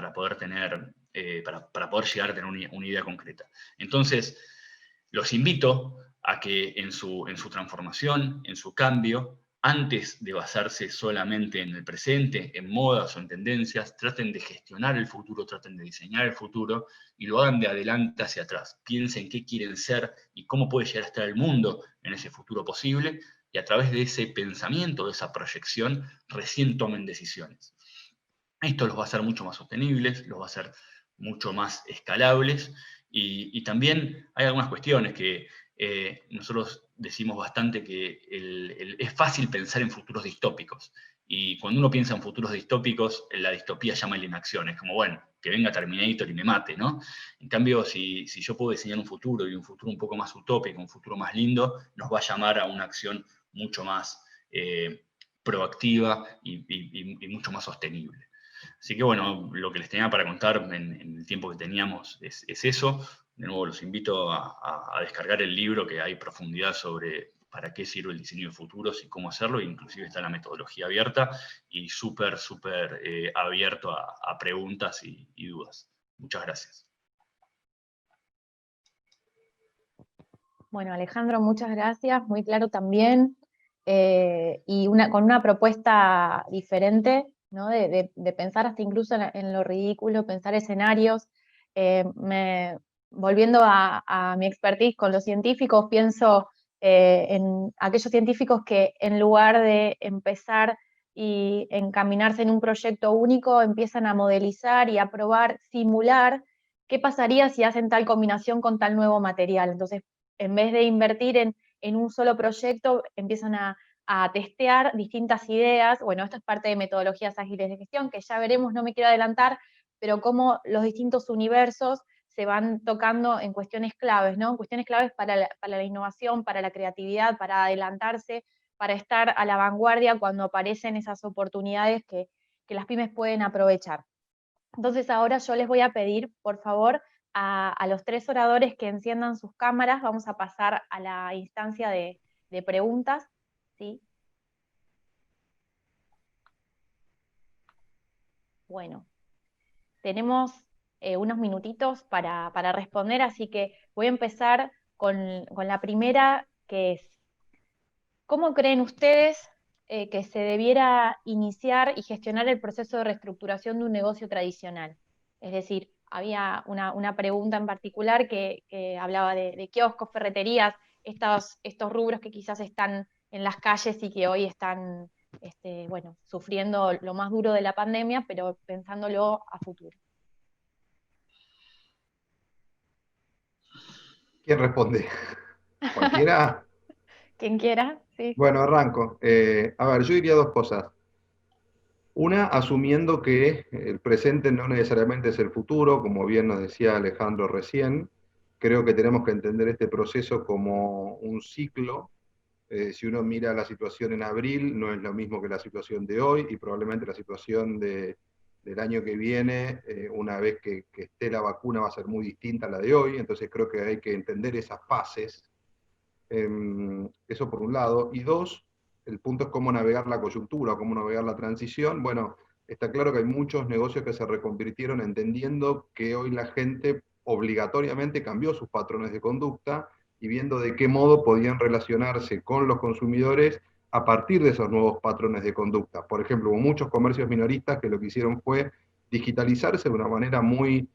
llegar a tener una idea concreta. Entonces, los invito a que en su transformación, en su cambio, antes de basarse solamente en el presente, en modas o en tendencias, traten de gestionar el futuro, traten de diseñar el futuro, y lo hagan de adelante hacia atrás. Piensen qué quieren ser y cómo puede llegar a estar el mundo en ese futuro posible, y a través de ese pensamiento, de esa proyección, recién tomen decisiones. Esto los va a hacer mucho más sostenibles, los va a hacer mucho más escalables, y también hay algunas cuestiones que nosotros decimos bastante, que es fácil pensar en futuros distópicos, y cuando uno piensa en futuros distópicos, la distopía llama a la inacción, es como, bueno, que venga Terminator y me mate, ¿no? En cambio, si yo puedo diseñar un futuro, y un futuro un poco más utópico, un futuro más lindo, nos va a llamar a una acción mucho más proactiva y mucho más sostenible. Así que bueno, lo que les tenía para contar en el tiempo que teníamos es eso. De nuevo, los invito a descargar el libro, que hay profundidad sobre para qué sirve el diseño de futuros y cómo hacerlo. Inclusive está la metodología abierta, y súper abierto a preguntas y dudas. Muchas gracias. Bueno, Alejandro, muchas gracias, muy claro también, y con una propuesta diferente, ¿no? de pensar hasta incluso en lo ridículo, pensar escenarios. Volviendo a mi expertise con los científicos, pienso en aquellos científicos que, en lugar de empezar y encaminarse en un proyecto único, empiezan a modelizar y a probar, simular qué pasaría si hacen tal combinación con tal nuevo material. Entonces, en vez de invertir en un solo proyecto, empiezan a testear distintas ideas. Bueno, esto es parte de metodologías ágiles de gestión, que ya veremos, no me quiero adelantar, pero cómo los distintos universos se van tocando en cuestiones claves, ¿no? Cuestiones claves para la innovación, para la creatividad, para adelantarse, para estar a la vanguardia cuando aparecen esas oportunidades que las pymes pueden aprovechar. Entonces ahora yo les voy a pedir, por favor, a los tres oradores que enciendan sus cámaras. Vamos a pasar a la instancia de preguntas, ¿sí? Bueno, tenemos unos minutitos para responder, así que voy a empezar con la primera, que es: ¿cómo creen ustedes que se debiera iniciar y gestionar el proceso de reestructuración de un negocio tradicional? Es decir, había una pregunta en particular que hablaba de kioscos, ferreterías, estos rubros que quizás están en las calles y que hoy están bueno, sufriendo lo más duro de la pandemia, pero pensándolo a futuro. ¿Quién responde? ¿Cualquiera? Quien quiera, sí. Bueno, arranco. A ver, yo diría dos cosas. Una, asumiendo que el presente no necesariamente es el futuro, como bien nos decía Alejandro recién, creo que tenemos que entender este proceso como un ciclo. Si uno mira la situación en abril, no es lo mismo que la situación de hoy, y probablemente la situación del año que viene, una vez que esté la vacuna, va a ser muy distinta a la de hoy. Entonces creo que hay que entender esas fases. Eso por un lado. Y dos, el punto es cómo navegar la coyuntura, cómo navegar la transición. Bueno, está claro que hay muchos negocios que se reconvirtieron entendiendo que hoy la gente obligatoriamente cambió sus patrones de conducta y viendo de qué modo podían relacionarse con los consumidores a partir de esos nuevos patrones de conducta. Por ejemplo, hubo muchos comercios minoristas que lo que hicieron fue digitalizarse de una manera muy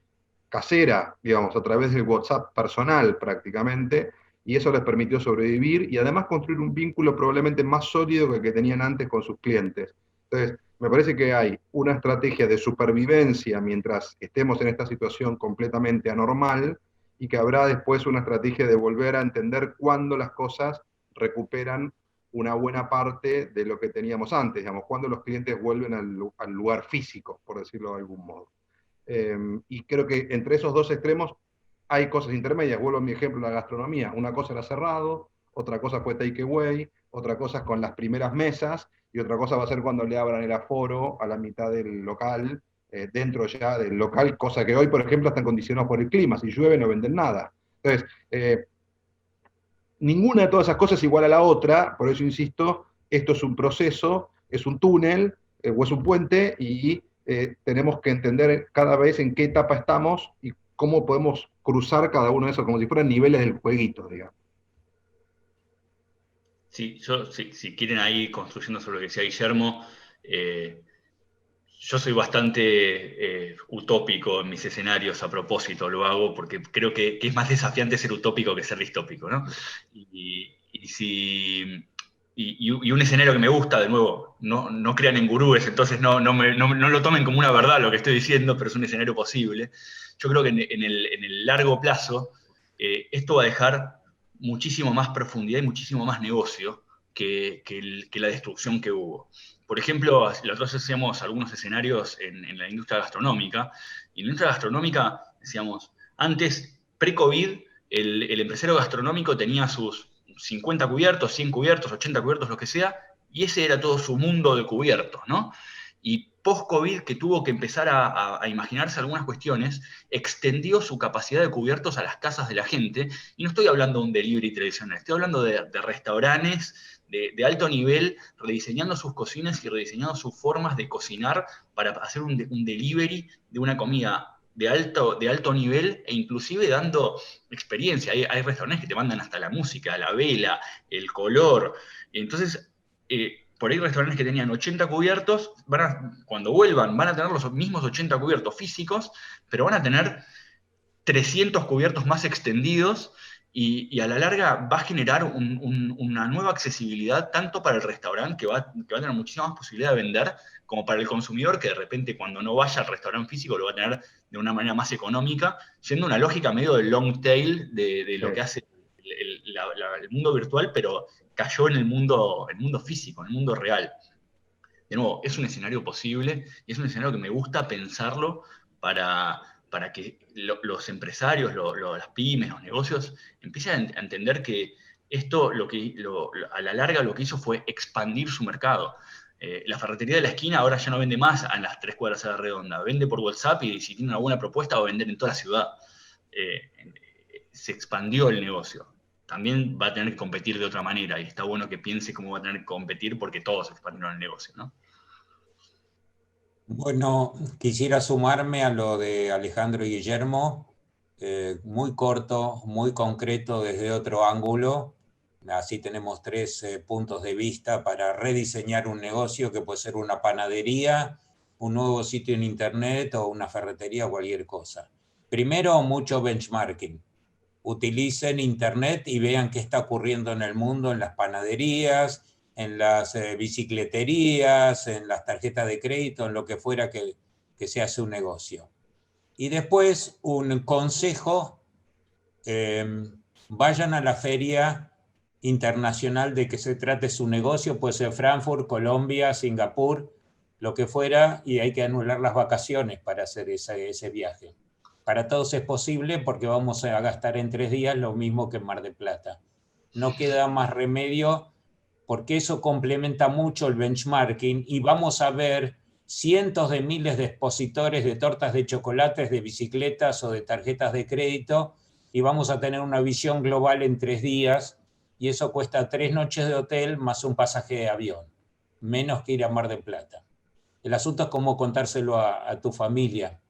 casera, digamos, a través del WhatsApp personal prácticamente, y eso les permitió sobrevivir y además construir un vínculo probablemente más sólido que el que tenían antes con sus clientes. Entonces, me parece que hay una estrategia de supervivencia mientras estemos en esta situación completamente anormal, y que habrá después una estrategia de volver a entender cuándo las cosas recuperan una buena parte de lo que teníamos antes, digamos, cuando los clientes vuelven al lugar físico, por decirlo de algún modo. Y creo que entre esos dos extremos hay cosas intermedias. Vuelvo a mi ejemplo, la gastronomía. Una cosa era cerrado, otra cosa fue takeaway, otra cosa es con las primeras mesas, y otra cosa va a ser cuando le abran el aforo a la mitad del local, dentro ya del local, cosa que hoy, por ejemplo, están condicionados por el clima. Si llueve no venden nada. Entonces, ninguna de todas esas cosas es igual a la otra, por eso insisto, esto es un proceso, es un túnel, o es un puente, y tenemos que entender cada vez en qué etapa estamos y cómo podemos cruzar cada uno de esos, como si fueran niveles del jueguito, digamos. Sí, si quieren ahí construyendo sobre lo que decía Guillermo, yo soy bastante utópico en mis escenarios a propósito, lo hago porque creo que es más desafiante ser utópico que ser distópico, ¿no? Y un escenario que me gusta, de nuevo, no crean en gurúes, entonces no lo tomen como una verdad lo que estoy diciendo, pero es un escenario posible. Yo creo que en el largo plazo esto va a dejar muchísimo más profundidad y muchísimo más negocio que la destrucción que hubo. Por ejemplo, nosotros hacíamos algunos escenarios en la industria gastronómica, y en la industria gastronómica, decíamos, antes, pre-COVID, el empresario gastronómico tenía sus 50 cubiertos, 100 cubiertos, 80 cubiertos, lo que sea, y ese era todo su mundo de cubiertos, ¿no? Y post-COVID, que tuvo que empezar a imaginarse algunas cuestiones, extendió su capacidad de cubiertos a las casas de la gente, y no estoy hablando de un delivery tradicional, estoy hablando de restaurantes de alto nivel, rediseñando sus cocinas y rediseñando sus formas de cocinar para hacer un delivery de una comida de alto nivel, e inclusive dando experiencia. Hay restaurantes que te mandan hasta la música, la vela, el color. Entonces, por ahí restaurantes que tenían 80 cubiertos, cuando vuelvan van a tener los mismos 80 cubiertos físicos, pero van a tener 300 cubiertos más extendidos, y a la larga va a generar una nueva accesibilidad tanto para el restaurante, que va a tener muchísima más posibilidad de vender, como para el consumidor, que de repente cuando no vaya al restaurante físico lo va a tener de una manera más económica, siendo una lógica medio del long tail de lo que hace el mundo virtual, pero cayó en el mundo físico, en el mundo real. De nuevo, es un escenario posible, y es un escenario que me gusta pensarlo para que los empresarios, las pymes, los negocios, empiecen a entender que esto a la larga lo que hizo fue expandir su mercado. La ferretería de la esquina ahora ya no vende más a las 3 cuadras a la redonda, vende por WhatsApp, y si tiene una buena propuesta va a vender en toda la ciudad. Se expandió el negocio. También va a tener que competir de otra manera, y está bueno que piense cómo va a tener que competir, porque todos expandieron el negocio, ¿no? Bueno, quisiera sumarme a lo de Alejandro y Guillermo, muy corto, muy concreto desde otro ángulo. Así tenemos 3 puntos de vista para rediseñar un negocio que puede ser una panadería, un nuevo sitio en internet o una ferretería o cualquier cosa. Primero, mucho benchmarking. Utilicen internet y vean qué está ocurriendo en el mundo, en las panaderías, en las bicicleterías, en las tarjetas de crédito, en lo que fuera que se hace un negocio. Y después un consejo, vayan a la feria internacional de que se trate su negocio, puede ser Frankfurt, Colombia, Singapur, lo que fuera, y hay que anular las vacaciones para hacer ese viaje. Para todos es posible porque vamos a gastar en 3 días lo mismo que en Mar del Plata. No queda más remedio porque eso complementa mucho el benchmarking y vamos a ver cientos de miles de expositores de tortas de chocolates, de bicicletas o de tarjetas de crédito y vamos a tener una visión global en 3 días y eso cuesta 3 noches de hotel más un pasaje de avión, menos que ir a Mar del Plata. El asunto es cómo contárselo a tu familia.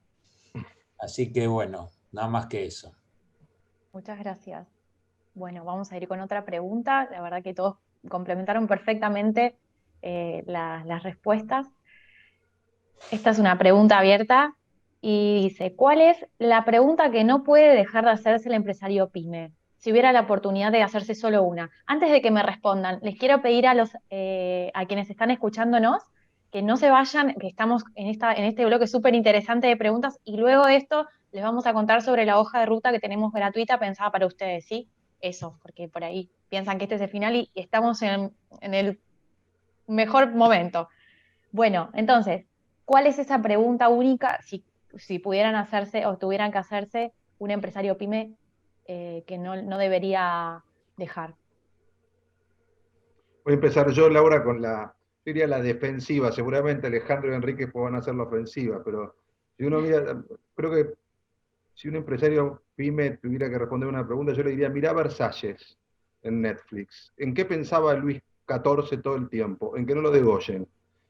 Así que bueno, nada más que eso. Muchas gracias. Bueno, vamos a ir con otra pregunta. La verdad que todos complementaron perfectamente las respuestas. Esta es una pregunta abierta y dice, ¿cuál es la pregunta que no puede dejar de hacerse el empresario pyme? Si hubiera la oportunidad de hacerse solo una. Antes de que me respondan, les quiero pedir a quienes están escuchándonos que no se vayan, que estamos en este bloque súper interesante de preguntas y luego de esto les vamos a contar sobre la hoja de ruta que tenemos gratuita pensada para ustedes, ¿sí? Eso, porque por ahí piensan que este es el final y estamos en el mejor momento. Bueno, entonces, ¿cuál es esa pregunta única si pudieran hacerse o tuvieran que hacerse un empresario pyme que no debería dejar? Voy a empezar yo, Laura, con diría la defensiva. Seguramente Alejandro y Enrique puedan hacer la ofensiva, pero si uno mira, creo que si un empresario pyme tuviera que responder una pregunta, yo le diría, mirá Versalles en Netflix. ¿En qué pensaba Luis XIV todo el tiempo? En que no lo degollen,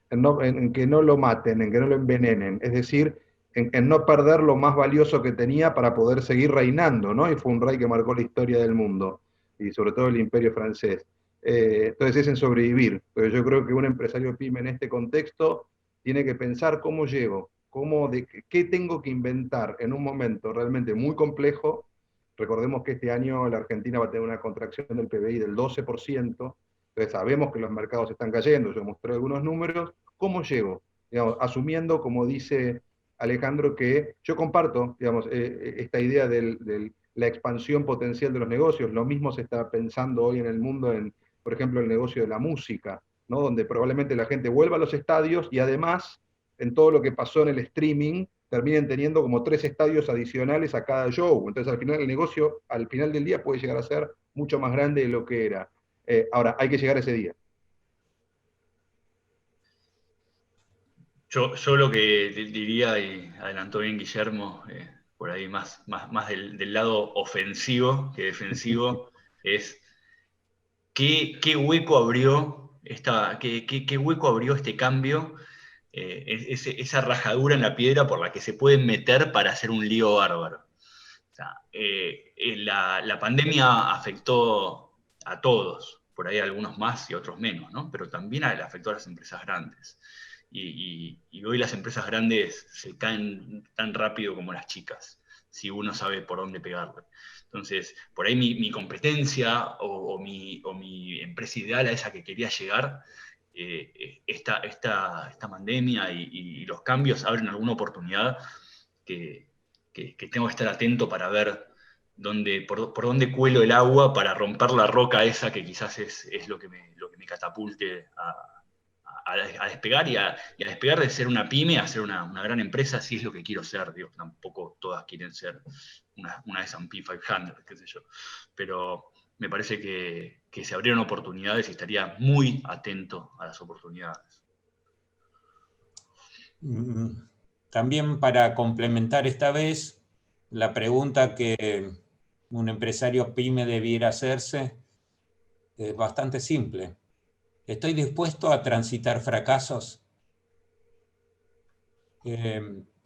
en que no lo maten, en que no lo envenenen. Es decir, en no perder lo más valioso que tenía para poder seguir reinando, ¿no? Y fue un rey que marcó la historia del mundo, y sobre todo el imperio francés. Entonces es en sobrevivir. Pero yo creo que un empresario pyme en este contexto tiene que pensar cómo llego, qué tengo que inventar en un momento realmente muy complejo. Recordemos que este año la Argentina va a tener una contracción del PBI del 12%, entonces sabemos que los mercados están cayendo, yo mostré algunos números. ¿Cómo llego? Digamos, asumiendo, como dice Alejandro, que yo comparto, digamos, esta idea de la expansión potencial de los negocios. Lo mismo se está pensando hoy en el mundo en, por ejemplo, el negocio de la música, ¿no? Donde probablemente la gente vuelva a los estadios y además, en todo lo que pasó en el streaming, terminen teniendo como 3 estadios adicionales a cada show. Entonces, al final el negocio, al final del día, puede llegar a ser mucho más grande de lo que era. Ahora, hay que llegar a ese día. Yo lo que diría, y adelantó bien Guillermo, por ahí más del lado ofensivo que defensivo, es qué hueco abrió qué hueco abrió este cambio, esa rajadura en la piedra por la que se pueden meter para hacer un lío bárbaro. O sea, la pandemia afectó a todos, por ahí algunos más y otros menos, ¿no? Pero también afectó a las empresas grandes. Y hoy las empresas grandes se caen tan rápido como las chicas, si uno sabe por dónde pegarle. Entonces, por ahí mi competencia o mi empresa ideal a esa que quería llegar, esta pandemia y los cambios abren alguna oportunidad que tengo que estar atento para ver por dónde cuelo el agua para romper la roca esa que quizás es lo que me catapulte a despegar y a despegar de ser una pyme a ser una gran empresa, si es lo que quiero ser. Digo, tampoco todas quieren ser una S&P 500, qué sé yo. Pero me parece que se abrieron oportunidades y estaría muy atento a las oportunidades. También para complementar esta vez, la pregunta que un empresario pyme debiera hacerse es bastante simple. ¿Estoy dispuesto a transitar fracasos?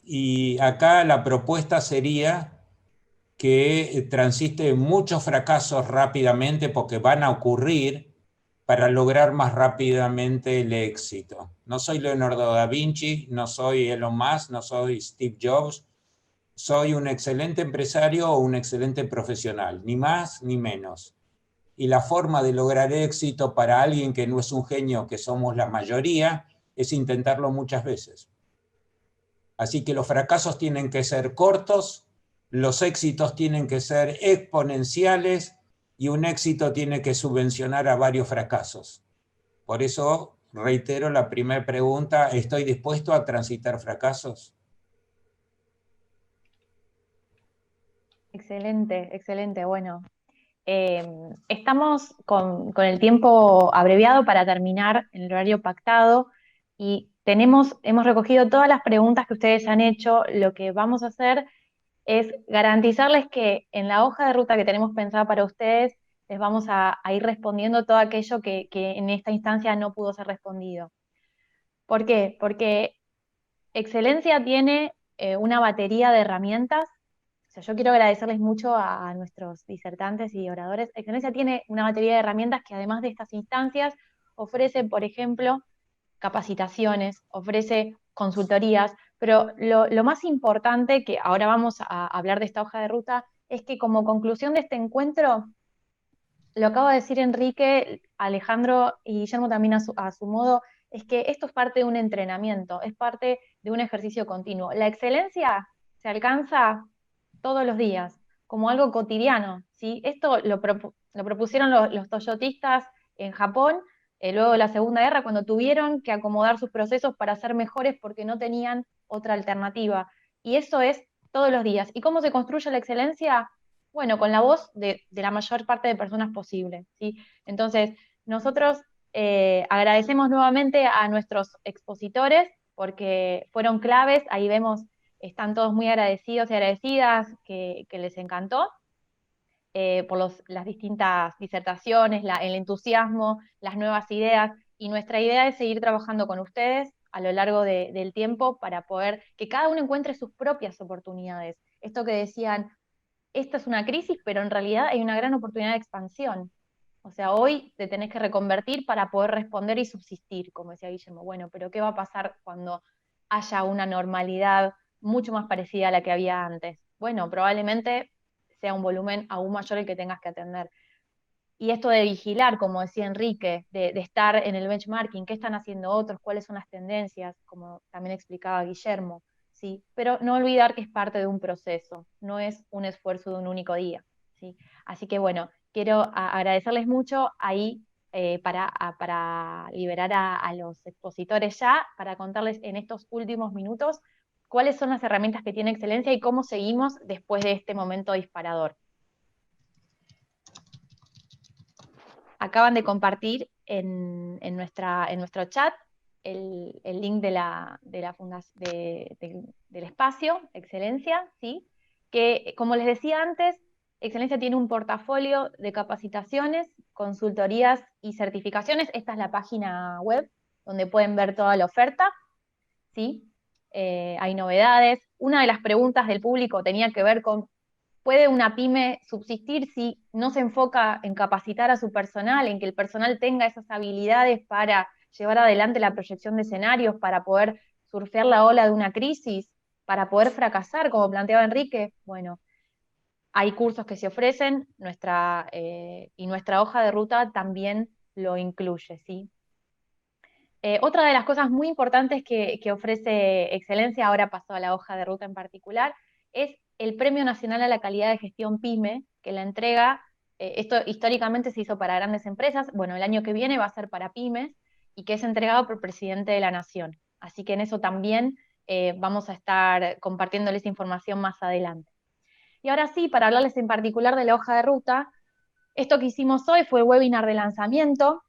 Y acá la propuesta sería que transite muchos fracasos rápidamente porque van a ocurrir para lograr más rápidamente el éxito. No soy Leonardo da Vinci, no soy Elon Musk, no soy Steve Jobs. Soy un excelente empresario o un excelente profesional, ni más ni menos. y la forma de lograr éxito para alguien que no es un genio, que somos la mayoría, es intentarlo muchas veces. Así que los fracasos tienen que ser cortos, los éxitos tienen que ser exponenciales y un éxito tiene que subvencionar a varios fracasos. Por eso reitero la primera pregunta, ¿estoy dispuesto a transitar fracasos? Excelente, excelente. Bueno, estamos con el tiempo abreviado para terminar en el horario pactado y hemos recogido todas las preguntas que ustedes han hecho. Lo que vamos a hacer es garantizarles que en la hoja de ruta que tenemos pensada para ustedes, les vamos a ir respondiendo todo aquello que en esta instancia no pudo ser respondido. ¿Por qué? Porque Excelencia tiene una batería de herramientas. O sea, yo quiero agradecerles mucho a nuestros disertantes y oradores. Excelencia tiene una batería de herramientas que además de estas instancias ofrece, por ejemplo, capacitaciones, ofrece consultorías, pero lo más importante, que ahora vamos a hablar de esta hoja de ruta, es que como conclusión de este encuentro, lo acaba de decir Enrique, Alejandro y Guillermo también a su modo, es que esto es parte de un entrenamiento, es parte de un ejercicio continuo. La excelencia se alcanza todos los días, como algo cotidiano, ¿sí? Esto lo propusieron los toyotistas en Japón, luego de la Segunda Guerra, cuando tuvieron que acomodar sus procesos para ser mejores porque no tenían otra alternativa. Y eso es todos los días. ¿Y cómo se construye la excelencia? Bueno, con la voz de la mayor parte de personas posible, ¿sí? Entonces, nosotros agradecemos nuevamente a nuestros expositores porque fueron claves, ahí vemos, están todos muy agradecidos y agradecidas, que les encantó, por las distintas disertaciones, el entusiasmo, las nuevas ideas, y nuestra idea es seguir trabajando con ustedes a lo largo del tiempo para poder que cada uno encuentre sus propias oportunidades. Esto que decían, esta es una crisis, pero en realidad hay una gran oportunidad de expansión. O sea, hoy te tenés que reconvertir para poder responder y subsistir, como decía Guillermo. Bueno, pero ¿qué va a pasar cuando haya una normalidad mucho más parecida a la que había antes? Bueno, probablemente sea un volumen aún mayor el que tengas que atender. Y esto de vigilar, como decía Enrique, de estar en el benchmarking, qué están haciendo otros, cuáles son las tendencias, como también explicaba Guillermo, ¿sí? Pero no olvidar que es parte de un proceso, no es un esfuerzo de un único día, ¿sí? Así que bueno, quiero agradecerles mucho ahí para liberar a los expositores ya, para contarles en estos últimos minutos cuáles son las herramientas que tiene Excelencia y cómo seguimos después de este momento disparador. Acaban de compartir en nuestro chat el link del espacio Excelencia, ¿sí? Que, como les decía antes, Excelencia tiene un portafolio de capacitaciones, consultorías y certificaciones. Esta es la página web donde pueden ver toda la oferta, ¿sí? Hay novedades. Una de las preguntas del público tenía que ver con: ¿puede una pyme subsistir si no se enfoca en capacitar a su personal, en que el personal tenga esas habilidades para llevar adelante la proyección de escenarios, para poder surfear la ola de una crisis, para poder fracasar, como planteaba Enrique? Bueno, hay cursos que se ofrecen, y nuestra hoja de ruta también lo incluye, ¿sí? Otra de las cosas muy importantes que ofrece Excelencia, ahora pasó a la hoja de ruta en particular, es el Premio Nacional a la Calidad de Gestión PYME, que la entrega, esto históricamente se hizo para grandes empresas, bueno, el año que viene va a ser para pymes, y que es entregado por el Presidente de la Nación. Así que en eso también vamos a estar compartiéndoles información más adelante. Y ahora sí, para hablarles en particular de la hoja de ruta, esto que hicimos hoy fue el webinar de lanzamiento.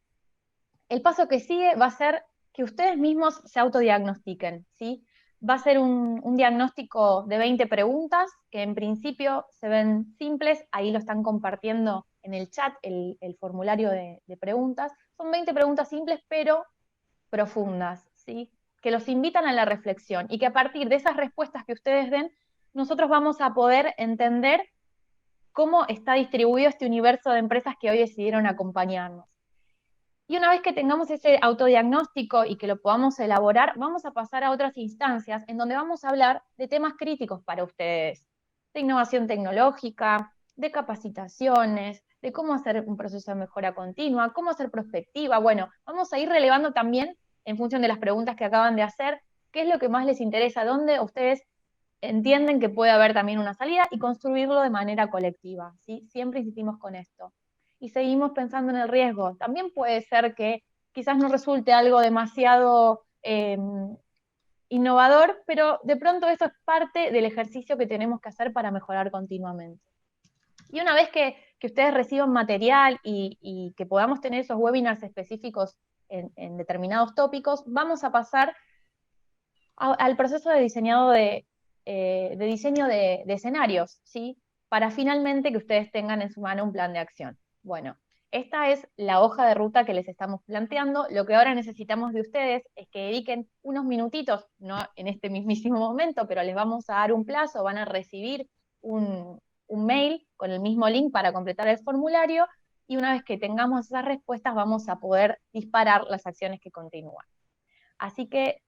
El paso que sigue va a ser que ustedes mismos se autodiagnostiquen, ¿sí? Va a ser un diagnóstico de 20 preguntas, que en principio se ven simples, ahí lo están compartiendo en el chat, el formulario de preguntas. Son 20 preguntas simples, pero profundas, ¿sí? Que los invitan a la reflexión, y que a partir de esas respuestas que ustedes den, nosotros vamos a poder entender cómo está distribuido este universo de empresas que hoy decidieron acompañarnos. Y una vez que tengamos ese autodiagnóstico y que lo podamos elaborar, vamos a pasar a otras instancias en donde vamos a hablar de temas críticos para ustedes, de innovación tecnológica, de capacitaciones, de cómo hacer un proceso de mejora continua, cómo hacer prospectiva. Bueno, vamos a ir relevando también, en función de las preguntas que acaban de hacer, qué es lo que más les interesa, dónde ustedes entienden que puede haber también una salida y construirlo de manera colectiva, ¿sí? Siempre insistimos con esto. Y seguimos pensando en el riesgo. También puede ser que quizás no resulte algo demasiado innovador, pero de pronto eso es parte del ejercicio que tenemos que hacer para mejorar continuamente. Y una vez que ustedes reciban material y que podamos tener esos webinars específicos en determinados tópicos, vamos a pasar al proceso de diseño de escenarios, ¿sí? Para finalmente que ustedes tengan en su mano un plan de acción. Bueno, esta es la hoja de ruta que les estamos planteando. Lo que ahora necesitamos de ustedes es que dediquen unos minutitos, no en este mismísimo momento, pero les vamos a dar un plazo, van a recibir un mail con el mismo link para completar el formulario, y una vez que tengamos esas respuestas vamos a poder disparar las acciones que continúan. Así que,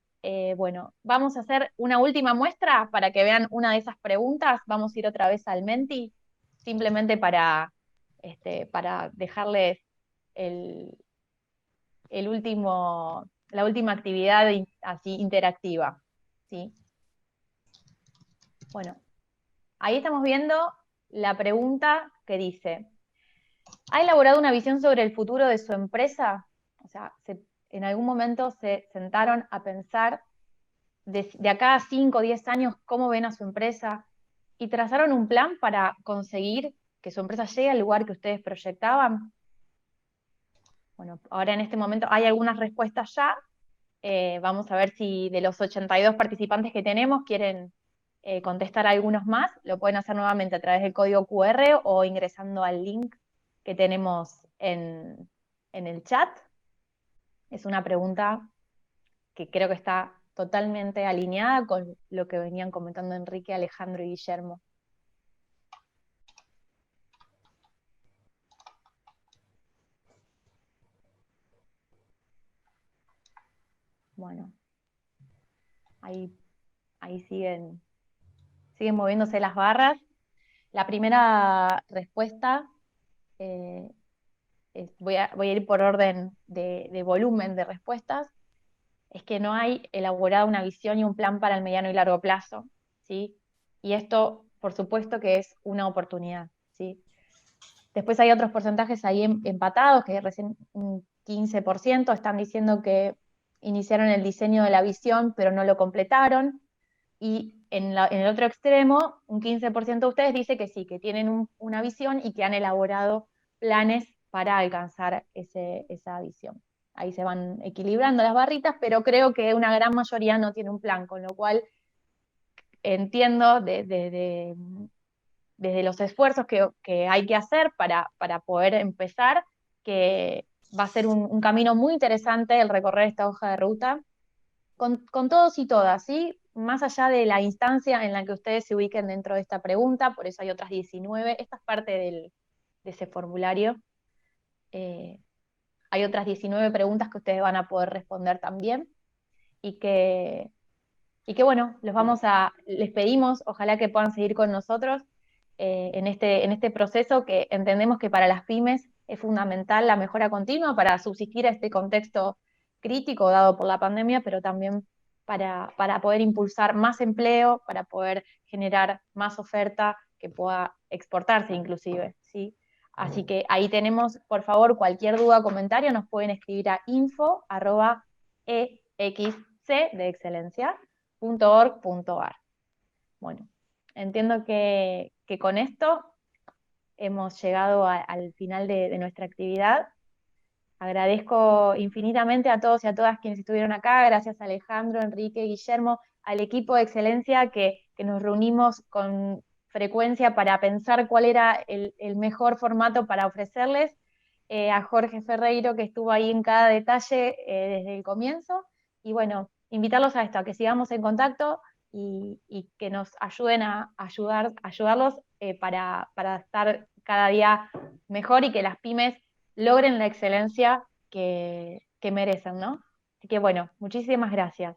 bueno, vamos a hacer una última muestra para que vean una de esas preguntas. Vamos a ir otra vez al Menti, simplemente para dejarles la última actividad así interactiva, ¿sí? Bueno, ahí estamos viendo la pregunta que dice: ¿ha elaborado una visión sobre el futuro de su empresa? O sea, en algún momento se sentaron a pensar de acá a 5 o 10 años cómo ven a su empresa y trazaron un plan para conseguir que su empresa llegue al lugar que ustedes proyectaban. Bueno, ahora en este momento hay algunas respuestas ya. Vamos a ver si de los 82 participantes que tenemos quieren contestar algunos más. Lo pueden hacer nuevamente a través del código QR o ingresando al link que tenemos en el chat. Es una pregunta que creo que está totalmente alineada con lo que venían comentando Enrique, Alejandro y Guillermo. Bueno, ahí siguen moviéndose las barras. La primera respuesta, voy a ir por orden de volumen de respuestas, es que no hay elaborada una visión y un plan para el mediano y largo plazo, ¿sí? Y esto, por supuesto, que es una oportunidad, ¿sí? Después hay otros porcentajes ahí empatados, que recién un 15% están diciendo que iniciaron el diseño de la visión, pero no lo completaron. Y en el otro extremo, un 15% de ustedes dice que sí, que tienen una visión y que han elaborado planes para alcanzar esa visión. Ahí se van equilibrando las barritas, pero creo que una gran mayoría no tiene un plan, con lo cual entiendo desde los esfuerzos que hay que hacer para poder empezar, que va a ser un camino muy interesante el recorrer esta hoja de ruta, con todos y todas, ¿sí? Más allá de la instancia en la que ustedes se ubiquen dentro de esta pregunta, por eso hay otras 19, esta es parte de ese formulario. Hay otras 19 preguntas que ustedes van a poder responder también, y que bueno, les pedimos, ojalá que puedan seguir con nosotros en este proceso, que entendemos que para las pymes es fundamental la mejora continua para subsistir a este contexto crítico dado por la pandemia, pero también para poder impulsar más empleo, para poder generar más oferta que pueda exportarse inclusive, ¿sí? Así que ahí tenemos, por favor, cualquier duda o comentario, nos pueden escribir a info@exc de excelencia.org.ar. Bueno, entiendo que con esto hemos llegado al final de nuestra actividad. Agradezco infinitamente a todos y a todas quienes estuvieron acá. Gracias a Alejandro, Enrique, Guillermo, al equipo de Excelencia que nos reunimos con frecuencia para pensar cuál era el mejor formato para ofrecerles. A Jorge Ferreiro, que estuvo ahí en cada detalle desde el comienzo. Y bueno, invitarlos a esto, a que sigamos en contacto y que nos ayuden a ayudarlos para estar cada día mejor y que las pymes logren la excelencia que merecen, ¿no? Así que bueno, muchísimas gracias.